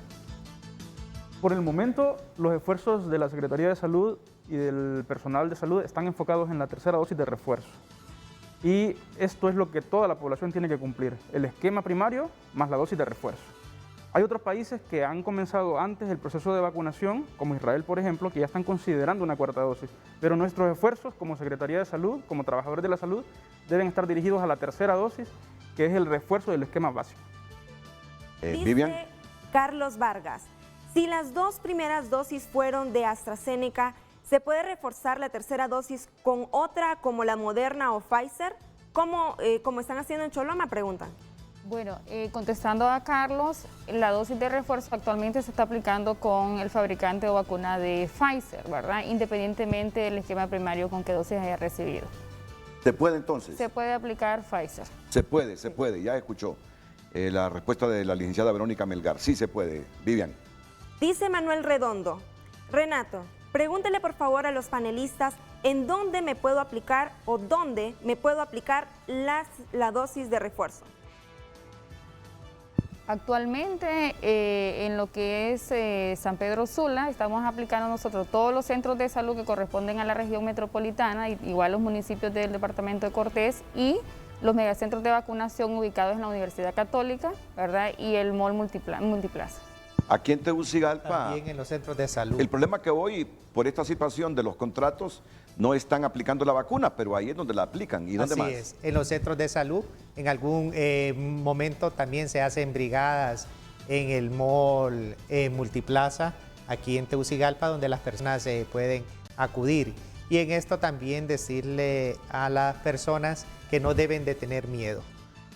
Por el momento, los esfuerzos de la Secretaría de Salud y del personal de salud están enfocados en la tercera dosis de refuerzo. Y esto es lo que toda la población tiene que cumplir, el esquema primario más la dosis de refuerzo. Hay otros países que han comenzado antes el proceso de vacunación, como Israel, por ejemplo, que ya están considerando una cuarta dosis. Pero nuestros esfuerzos como Secretaría de Salud, como trabajadores de la salud, deben estar dirigidos a la tercera dosis, que es el refuerzo del esquema básico. Vivian. Carlos Vargas, si las dos primeras dosis fueron de AstraZeneca, ¿se puede reforzar la tercera dosis con otra como la Moderna o Pfizer? ¿Cómo están haciendo en Choloma? Preguntan. Bueno, contestando a Carlos, la dosis de refuerzo actualmente se está aplicando con el fabricante o vacuna de Pfizer, ¿verdad? Independientemente del esquema primario con qué dosis haya recibido. ¿Se puede entonces? Se puede aplicar Pfizer. Se puede, ya escuchó la respuesta de la licenciada Verónica Melgar. Sí se puede. Vivian. Dice Manuel Redondo, Renato, pregúntele por favor a los panelistas en dónde me puedo aplicar o dónde me puedo aplicar la dosis de refuerzo. Actualmente en lo que es San Pedro Sula estamos aplicando nosotros todos los centros de salud que corresponden a la región metropolitana, igual los municipios del departamento de Cortés y los megacentros de vacunación ubicados en la Universidad Católica, ¿verdad? Y el Mall Multiplaza. Aquí en Tegucigalpa. También en los centros de salud. El problema que hoy, por esta situación de los contratos, no están aplicando la vacuna, pero ahí es donde la aplican. ¿Y dónde más? Así es, en los centros de salud. En algún momento también se hacen brigadas en el mall Multiplaza, aquí en Tegucigalpa, donde las personas pueden acudir. Y en esto también decirle a las personas que no deben de tener miedo.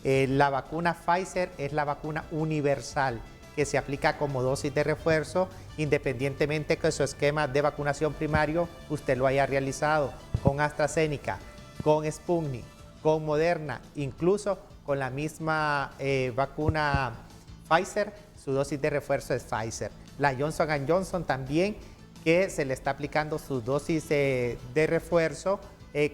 La vacuna Pfizer es la vacuna universal que se aplica como dosis de refuerzo, independientemente que su esquema de vacunación primario usted lo haya realizado con AstraZeneca, con Sputnik, con Moderna, incluso con la misma vacuna Pfizer, su dosis de refuerzo es Pfizer. La Johnson & Johnson también, que se le está aplicando su dosis de refuerzo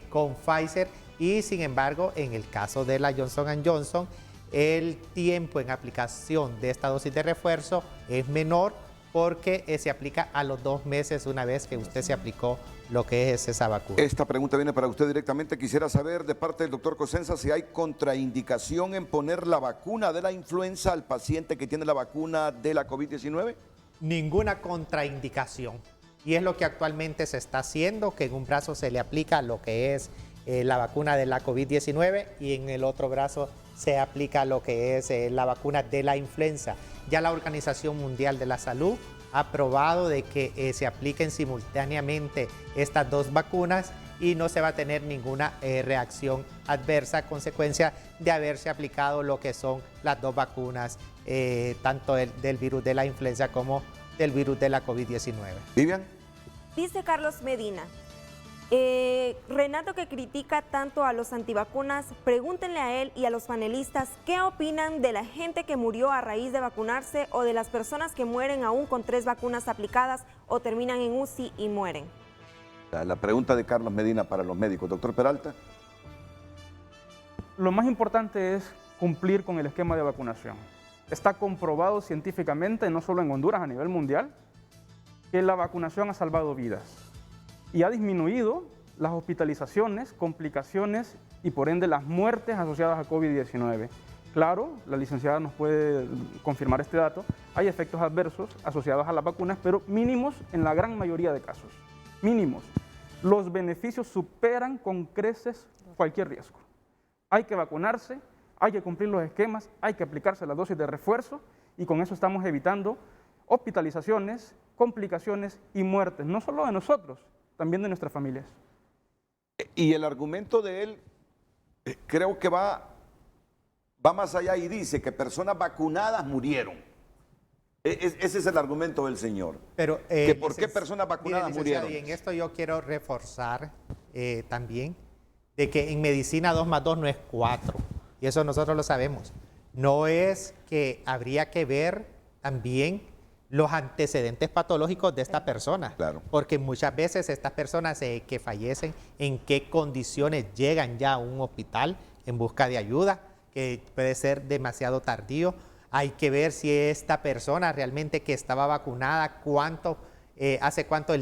con Pfizer, y sin embargo, en el caso de la Johnson & Johnson, el tiempo en aplicación de esta dosis de refuerzo es menor porque se aplica a los 2 meses una vez que usted se aplicó lo que es esa vacuna. Esta pregunta viene para usted directamente. Quisiera saber de parte del doctor Cosenza si hay contraindicación en poner la vacuna de la influenza al paciente que tiene la vacuna de la COVID-19. Ninguna contraindicación. Y es lo que actualmente se está haciendo, que en un brazo se le aplica lo que es la vacuna de la COVID-19 y en el otro brazo se aplica lo que es la vacuna de la influenza. Ya la Organización Mundial de la Salud ha aprobado de que se apliquen simultáneamente estas 2 vacunas y no se va a tener ninguna reacción adversa a consecuencia de haberse aplicado lo que son las 2 vacunas, tanto del virus de la influenza como del virus de la COVID-19. Vivian. Dice Carlos Medina. Renato, que critica tanto a los antivacunas, pregúntenle a él y a los panelistas qué opinan de la gente que murió a raíz de vacunarse o de las personas que mueren aún con 3 vacunas aplicadas o terminan en UCI y mueren. La pregunta de Carlos Medina para los médicos. Doctor Peralta. Lo más importante es cumplir con el esquema de vacunación. Está comprobado científicamente, no solo en Honduras, a nivel mundial, que la vacunación ha salvado vidas y ha disminuido las hospitalizaciones, complicaciones y por ende las muertes asociadas a COVID-19. Claro, la licenciada nos puede confirmar este dato, hay efectos adversos asociados a las vacunas, pero mínimos en la gran mayoría de casos, mínimos. Los beneficios superan con creces cualquier riesgo. Hay que vacunarse, hay que cumplir los esquemas, hay que aplicarse la dosis de refuerzo y con eso estamos evitando hospitalizaciones, complicaciones y muertes, no solo de nosotros, también de nuestras familias. Y el argumento de él creo que va más allá y dice que personas vacunadas murieron. Ese es el argumento del señor. Pero, que ¿por qué personas vacunadas murieron? Y en esto yo quiero reforzar también de que en medicina 2 más 2 no es 4. Y eso nosotros lo sabemos. No es que habría que ver también los antecedentes patológicos de esta persona. Claro. Porque muchas veces estas personas que fallecen, en qué condiciones llegan ya a un hospital en busca de ayuda, que puede ser demasiado tardío. Hay que ver si esta persona realmente que estaba vacunada, hace cuánto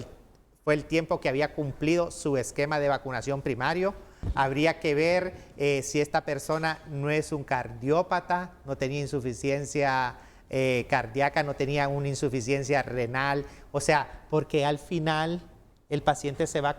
fue el tiempo que había cumplido su esquema de vacunación primario. Habría que ver si esta persona no es un cardiópata, no tenía insuficiencia cardíaca, no tenía una insuficiencia renal, o sea, porque al final el paciente se va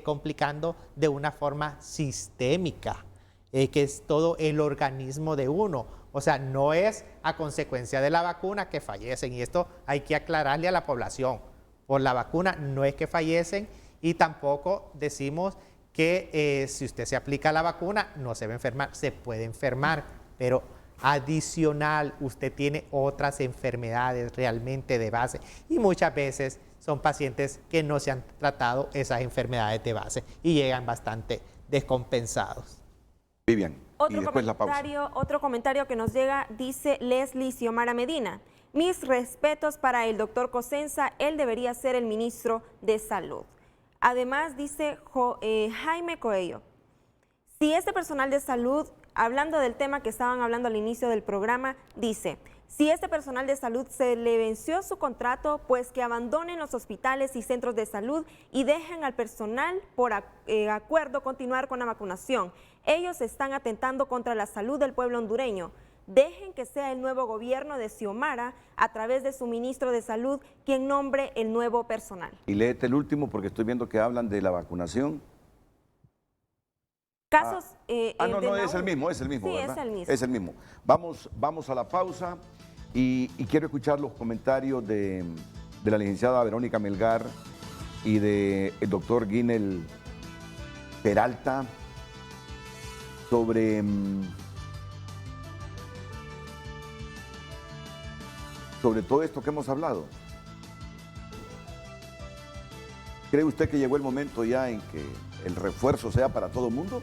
complicando de una forma sistémica, que es todo el organismo de uno, o sea, no es a consecuencia de la vacuna que fallecen, y esto hay que aclararle a la población, por la vacuna no es que fallecen, y tampoco decimos que si usted se aplica la vacuna no se va a enfermar, se puede enfermar, pero adicional, usted tiene otras enfermedades realmente de base y muchas veces son pacientes que no se han tratado esas enfermedades de base y llegan bastante descompensados. Vivian, y después la pausa. Otro comentario que nos llega, dice Leslie Xiomara Medina. Mis respetos para el doctor Cosenza, él debería ser el ministro de Salud. Además, dice Jaime Coello, si este personal de salud, hablando del tema que estaban hablando al inicio del programa, dice, si este personal de salud se le venció su contrato, pues que abandonen los hospitales y centros de salud y dejen al personal por acuerdo continuar con la vacunación. Ellos están atentando contra la salud del pueblo hondureño. dejen que sea el nuevo gobierno de Xiomara, a través de su ministro de Salud, quien nombre el nuevo personal. Y léete el último porque estoy viendo que hablan de la vacunación. Casos... no, es el mismo, sí, ¿verdad? es el mismo. Es el mismo. Vamos a la pausa y quiero escuchar los comentarios de la licenciada Verónica Melgar y del doctor Guinel Peralta sobre todo esto que hemos hablado. ¿Cree usted que llegó el momento ya en que el refuerzo sea para todo el mundo?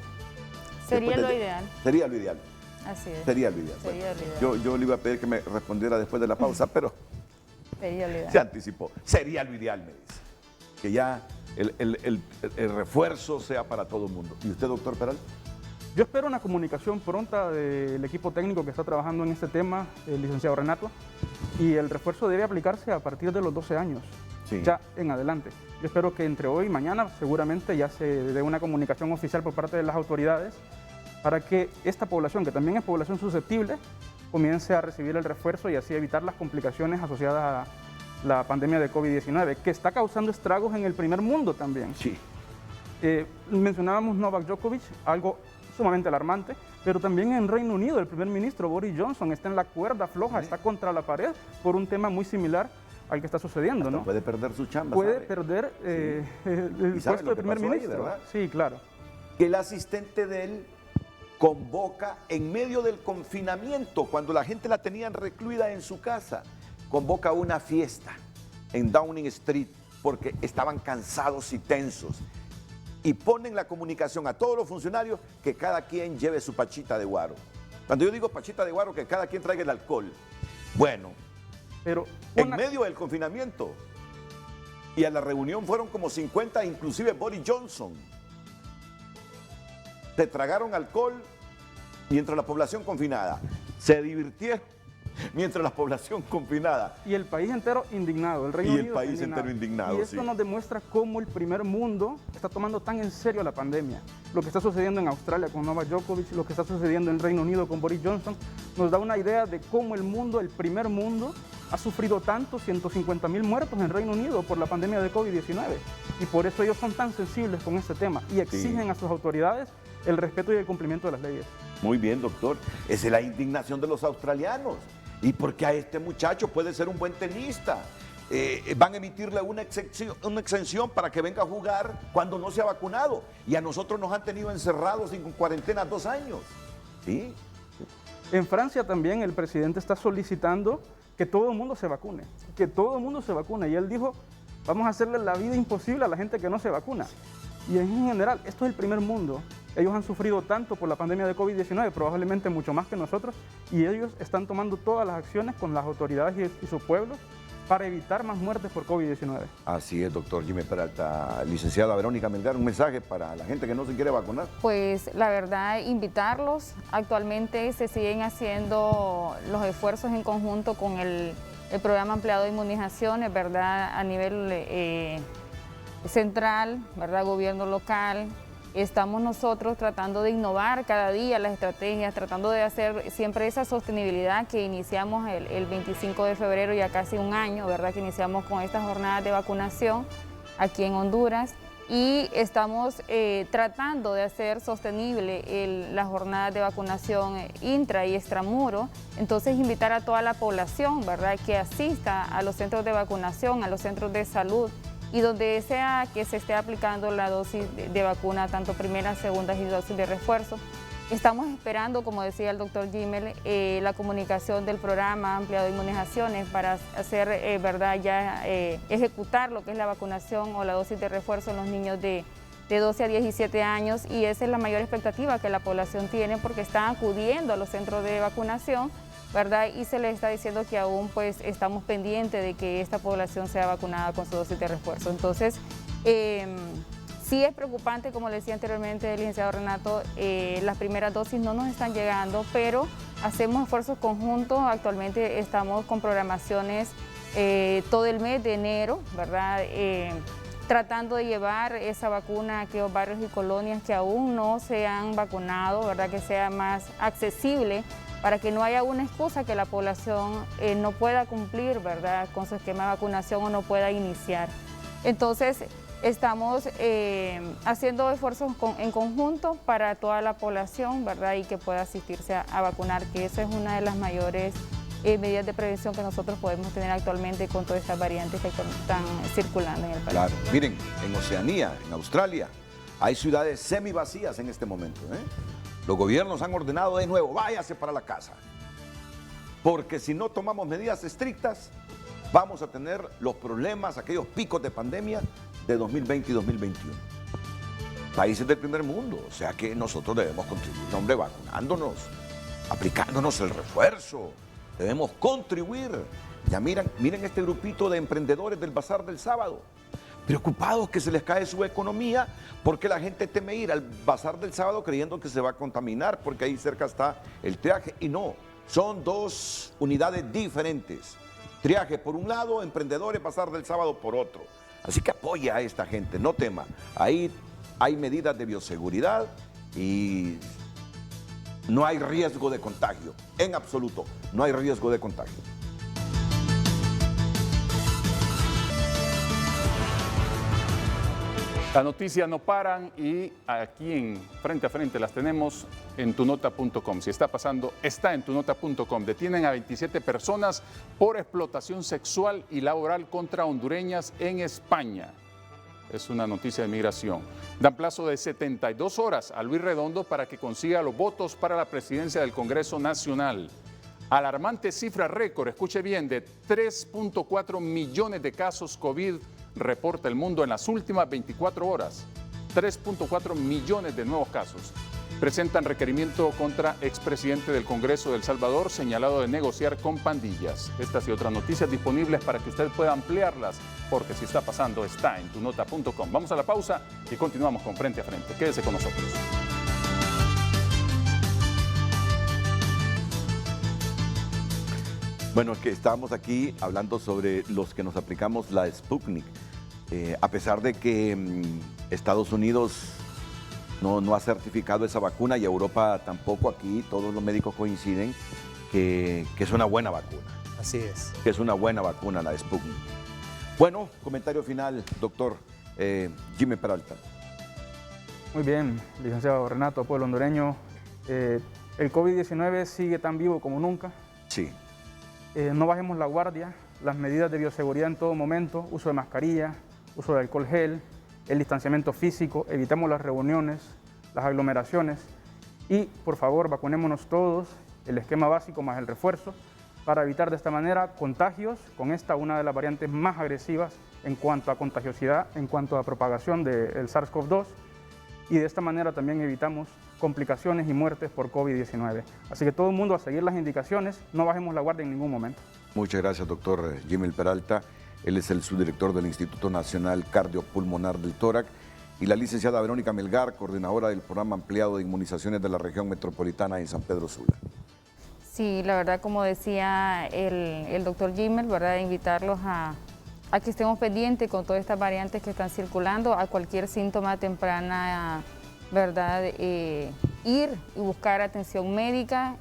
Sería lo ideal. Sería lo ideal. Así es. Sería lo ideal. Sería lo ideal. Yo le iba a pedir que me respondiera después de la pausa, pero Sería lo ideal. se anticipó. Sería lo ideal, me dice. Que ya el refuerzo sea para todo el mundo. ¿Y usted, doctor Peral? Yo espero una comunicación pronta del equipo técnico que está trabajando en este tema, el licenciado Renato, y el refuerzo debe aplicarse a partir de los 12 años, ya en adelante. Yo espero que entre hoy y mañana seguramente ya se dé una comunicación oficial por parte de las autoridades para que esta población, que también es población susceptible, comience a recibir el refuerzo y así evitar las complicaciones asociadas a la pandemia de COVID-19, que está causando estragos en el primer mundo también. Sí. Mencionábamos Novak Djokovic, algo sumamente alarmante, pero también en Reino Unido el primer ministro Boris Johnson está en la cuerda floja, está contra la pared por un tema muy similar al que está sucediendo, ¿no? Puede perder su chamba. Puede ¿sabe? perder el puesto de primer ministro. ¿verdad? Sí, claro. Que el asistente de él convoca en medio del confinamiento, cuando la gente la tenían recluida en su casa, convoca una fiesta en Downing Street porque estaban cansados y tensos. Y ponen la comunicación a todos los funcionarios que cada quien lleve su pachita de guaro. Cuando yo digo pachita de guaro, que cada quien traiga el alcohol. Bueno, pero en medio del confinamiento. Y a la reunión fueron como 50, inclusive Boris Johnson. Se tragaron alcohol mientras la población confinada. Se divirtieron mientras la población confinada. Y el país entero indignado, el Reino Unido. Y el país entero indignado, Y esto nos demuestra cómo el primer mundo está tomando tan en serio la pandemia. Lo que está sucediendo en Australia con Novak Djokovic, lo que está sucediendo en el Reino Unido con Boris Johnson, nos da una idea de cómo el mundo, el primer mundo, ha sufrido tanto, 150.000 muertos en el Reino Unido por la pandemia de COVID-19. Y por eso ellos son tan sensibles con este tema y exigen a sus autoridades el respeto y el cumplimiento de las leyes. Muy bien, doctor. Esa es la indignación de los australianos. Y porque a este muchacho puede ser un buen tenista. Van a emitirle una exención para que venga a jugar cuando no se ha vacunado. Y a nosotros nos han tenido encerrados en cuarentena 2 años. ¿Sí? En Francia también el presidente está solicitando que todo el mundo se vacune. Que todo el mundo se vacune. Y él dijo, vamos a hacerle la vida imposible a la gente que no se vacuna. Y en general, esto es el primer mundo. Ellos han sufrido tanto por la pandemia de COVID-19, probablemente mucho más que nosotros, y ellos están tomando todas las acciones con las autoridades y sus pueblos para evitar más muertes por COVID-19. Así es, doctor Jimmy Peralta. Licenciada Verónica Melgar, un mensaje para la gente que no se quiere vacunar. Pues la verdad, invitarlos. Actualmente se siguen haciendo los esfuerzos en conjunto con el programa ampliado de inmunizaciones, ¿verdad? A nivel central, ¿verdad? Gobierno local. Estamos nosotros tratando de innovar cada día las estrategias, tratando de hacer siempre esa sostenibilidad que iniciamos el 25 de febrero, ya casi un año, ¿verdad? Que iniciamos con estas jornadas de vacunación aquí en Honduras y estamos tratando de hacer sostenible las jornadas de vacunación intra y extramuro. Entonces invitar a toda la población, ¿verdad? Que asista a los centros de vacunación, a los centros de salud, y donde sea que se esté aplicando la dosis de vacuna, tanto primera, segunda y dosis de refuerzo. Estamos esperando, como decía el doctor Gimel, la comunicación del programa ampliado de inmunizaciones para hacer, verdad, ya ejecutar lo que es la vacunación o la dosis de refuerzo en los niños de 12 a 17 años, y esa es la mayor expectativa que la población tiene porque están acudiendo a los centros de vacunación, ¿verdad? Y se les está diciendo que aún pues estamos pendientes de que esta población sea vacunada con su dosis de refuerzo. Entonces, sí es preocupante, como le decía anteriormente el licenciado Renato, las primeras dosis no nos están llegando, pero hacemos esfuerzos conjuntos. Actualmente estamos con programaciones todo el mes de enero, ¿verdad? Tratando de llevar esa vacuna a aquellos barrios y colonias que aún no se han vacunado, ¿verdad? Que sea más accesible para que no haya una excusa que la población no pueda cumplir, ¿verdad?, con su esquema de vacunación o no pueda iniciar. Entonces, estamos haciendo esfuerzos en conjunto para toda la población, ¿verdad?, y que pueda asistirse a vacunar, que esa es una de las mayores medidas de prevención que nosotros podemos tener actualmente con todas estas variantes que están circulando en el país. Claro, miren, en Oceanía, en Australia, hay ciudades semivacías en este momento, ¿eh? Los gobiernos han ordenado de nuevo, váyase para la casa, porque si no tomamos medidas estrictas, vamos a tener los problemas, aquellos picos de pandemia de 2020 y 2021. Países del primer mundo, o sea que nosotros debemos contribuir, hombre, vacunándonos, aplicándonos el refuerzo, debemos contribuir. Ya miren este grupito de emprendedores del Bazar del Sábado, preocupados que se les cae su economía porque la gente teme ir al Bazar del Sábado creyendo que se va a contaminar porque ahí cerca está el triaje, y no, son dos unidades diferentes. Triaje por un lado, emprendedores, Bazar del Sábado por otro. Así que apoya a esta gente, no tema. Ahí hay medidas de bioseguridad y no hay riesgo de contagio, en absoluto, no hay riesgo de contagio. Las noticias no paran y aquí en Frente a Frente las tenemos en tunota.com. Si está pasando, está en tunota.com. Detienen a 27 personas por explotación sexual y laboral contra hondureñas en España. Es una noticia de migración. Dan plazo de 72 horas a Luis Redondo para que consiga los votos para la presidencia del Congreso Nacional. Alarmante cifra récord, escuche bien, de 3.4 millones de casos COVID reporta el mundo en las últimas 24 horas. 3.4 millones de nuevos casos. Presentan requerimiento contra expresidente del Congreso de El Salvador señalado de negociar con pandillas. Estas y otras noticias disponibles para que usted pueda ampliarlas, porque si está pasando está en tunota.com. Vamos a la pausa y continuamos con Frente a Frente. Quédese con nosotros. Bueno, es que estábamos aquí hablando sobre los que nos aplicamos la Sputnik. A pesar de que Estados Unidos no ha certificado esa vacuna y Europa tampoco, aquí todos los médicos coinciden que es una buena vacuna. Así es. Que es una buena vacuna la Sputnik. Bueno, comentario final, doctor Jimmy Peralta. Muy bien, licenciado Renato, pueblo hondureño. El COVID-19 sigue tan vivo como nunca. Sí. No bajemos la guardia, las medidas de bioseguridad en todo momento, uso de mascarilla, uso de alcohol gel, el distanciamiento físico, evitemos las reuniones, las aglomeraciones y, por favor, vacunémonos todos, el esquema básico más el refuerzo, para evitar de esta manera contagios con esta, una de las variantes más agresivas en cuanto a contagiosidad, en cuanto a propagación del SARS-CoV-2, y de esta manera también evitamos complicaciones y muertes por COVID-19. Así que todo el mundo a seguir las indicaciones, no bajemos la guardia en ningún momento. Muchas gracias, doctor Jimmy Peralta. Él es el subdirector del Instituto Nacional Cardiopulmonar del Tórax, y la licenciada Verónica Melgar, coordinadora del programa ampliado de inmunizaciones de la región metropolitana en San Pedro Sula. Sí, la verdad, como decía el doctor Jimmy, ¿verdad?, invitarlos a que estemos pendientes con todas estas variantes que están circulando, a cualquier síntoma temprana, ¿verdad?, ir y buscar atención médica.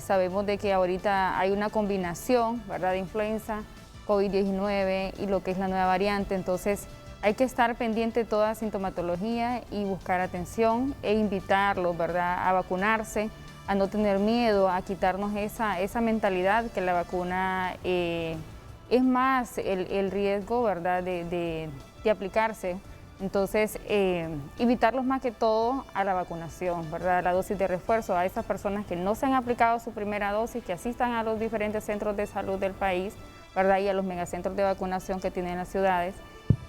Sabemos de que ahorita hay una combinación, ¿verdad?, de influenza, COVID-19 y lo que es la nueva variante, entonces hay que estar pendiente de toda sintomatología y buscar atención e invitarlos, ¿verdad?, a vacunarse, a no tener miedo, a quitarnos esa mentalidad que la vacuna es más el riesgo, ¿verdad?, de aplicarse. Entonces, invitarlos más que todo a la vacunación, ¿verdad?, a la dosis de refuerzo, a esas personas que no se han aplicado su primera dosis, que asistan a los diferentes centros de salud del país, ¿verdad?, y a los megacentros de vacunación que tienen las ciudades,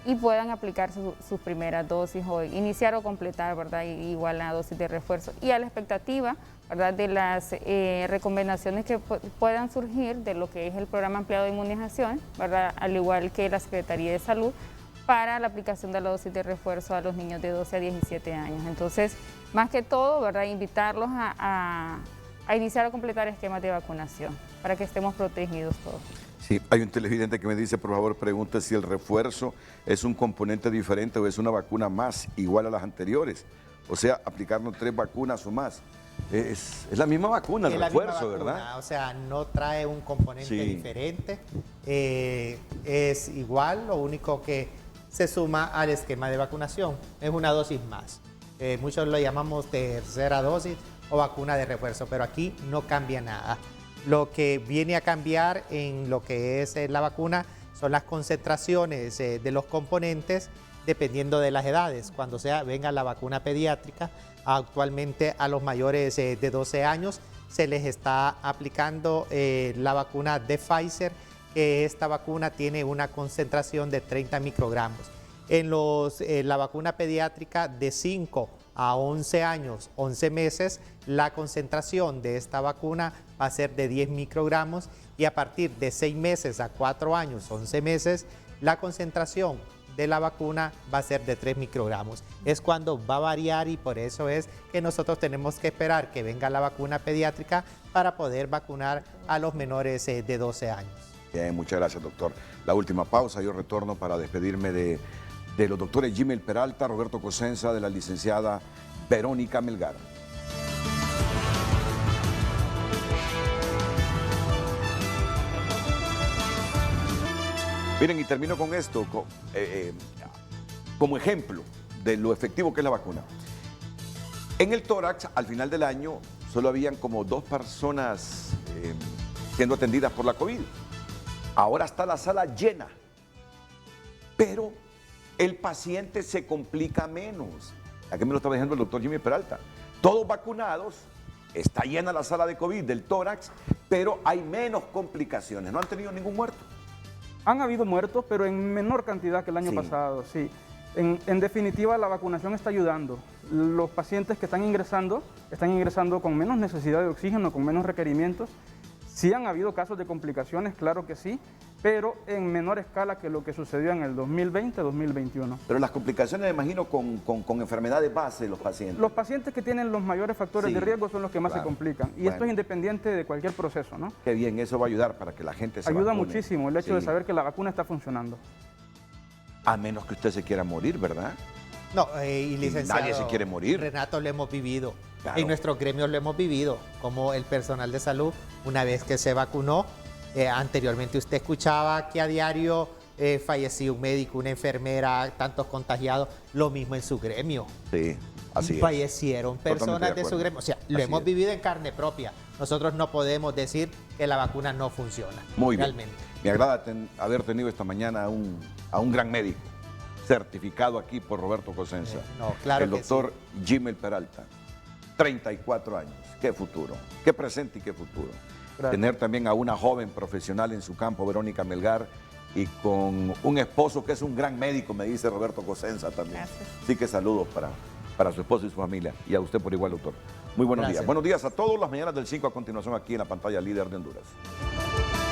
y puedan aplicar sus primeras dosis o iniciar o completar, ¿verdad?, igual la dosis de refuerzo. Y a la expectativa, ¿verdad?, de las recomendaciones que puedan surgir de lo que es el programa ampliado de inmunización, ¿verdad?, al igual que la Secretaría de Salud, para la aplicación de la dosis de refuerzo a los niños de 12 a 17 años. Entonces, más que todo, ¿verdad?, invitarlos a iniciar o completar esquemas de vacunación para que estemos protegidos todos. Sí, hay un televidente que me dice, por favor, pregunte si el refuerzo es un componente diferente o es una vacuna más, igual a las anteriores. O sea, aplicarnos 3 vacunas o más. Es la misma vacuna, el refuerzo, ¿verdad? O sea, no trae un componente diferente. Es igual, lo único que se suma al esquema de vacunación. Es una dosis más. Muchos lo llamamos tercera dosis o vacuna de refuerzo, pero aquí no cambia nada. Lo que viene a cambiar en lo que es la vacuna son las concentraciones de los componentes dependiendo de las edades. Cuando venga la vacuna pediátrica, actualmente a los mayores de 12 años se les está aplicando la vacuna de Pfizer, que esta vacuna tiene una concentración de 30 microgramos. En la vacuna pediátrica de 5 a 11 años, 11 meses, la concentración de esta vacuna va a ser de 10 microgramos y a partir de 6 meses a 4 años, 11 meses, la concentración de la vacuna va a ser de 3 microgramos. Es cuando va a variar y por eso es que nosotros tenemos que esperar que venga la vacuna pediátrica para poder vacunar a los menores de 12 años. Bien, muchas gracias, doctor. La última pausa, yo retorno para despedirme de los doctores Jimmy Peralta, Roberto Cosenza, de la licenciada Verónica Melgar. Miren, y termino con esto, como ejemplo de lo efectivo que es la vacuna. En el tórax, al final del año, solo habían como 2 personas siendo atendidas por la COVID. Ahora está la sala llena, pero el paciente se complica menos. Aquí me lo estaba diciendo el doctor Jimmy Peralta. Todos vacunados, está llena la sala de COVID del tórax, pero hay menos complicaciones. No han tenido ningún muerto. Han habido muertos, pero en menor cantidad que el año pasado, sí. En definitiva, la vacunación está ayudando. Los pacientes que están ingresando con menos necesidad de oxígeno, con menos requerimientos. Sí han habido casos de complicaciones, claro que sí, pero en menor escala que lo que sucedió en el 2020-2021. Pero las complicaciones, me imagino, con enfermedades base de los pacientes. Los pacientes que tienen los mayores factores de riesgo son los que más se complican. Y esto es independiente de cualquier proceso, ¿no? Qué bien, eso va a ayudar para que la gente se ayuda vacune. Muchísimo el hecho de saber que la vacuna está funcionando. A menos que usted se quiera morir, ¿verdad? No, y licenciado, nadie se quiere morir. Renato, lo hemos vivido. Claro. En nuestros gremios lo hemos vivido, como el personal de salud, una vez que se vacunó, anteriormente usted escuchaba que a diario fallecía un médico, una enfermera, tantos contagiados, lo mismo en su gremio. Sí, así es. Fallecieron personas de su gremio. O sea, lo hemos vivido en carne propia. Nosotros no podemos decir que la vacuna no funciona. Muy realmente. Bien. Me agrada haber tenido esta mañana a un gran médico, certificado aquí por Roberto Cosenza. Claro, el doctor Jimmy Peralta. 34 años, qué futuro, qué presente y qué futuro. Gracias. Tener también a una joven profesional en su campo, Verónica Melgar, y con un esposo que es un gran médico, me dice Roberto Cosenza también. Gracias. Así que saludos para su esposo y su familia, y a usted por igual, doctor. Muy buenos días. Buenos días a todos, las mañanas del 5 a continuación aquí en la pantalla líder de Honduras.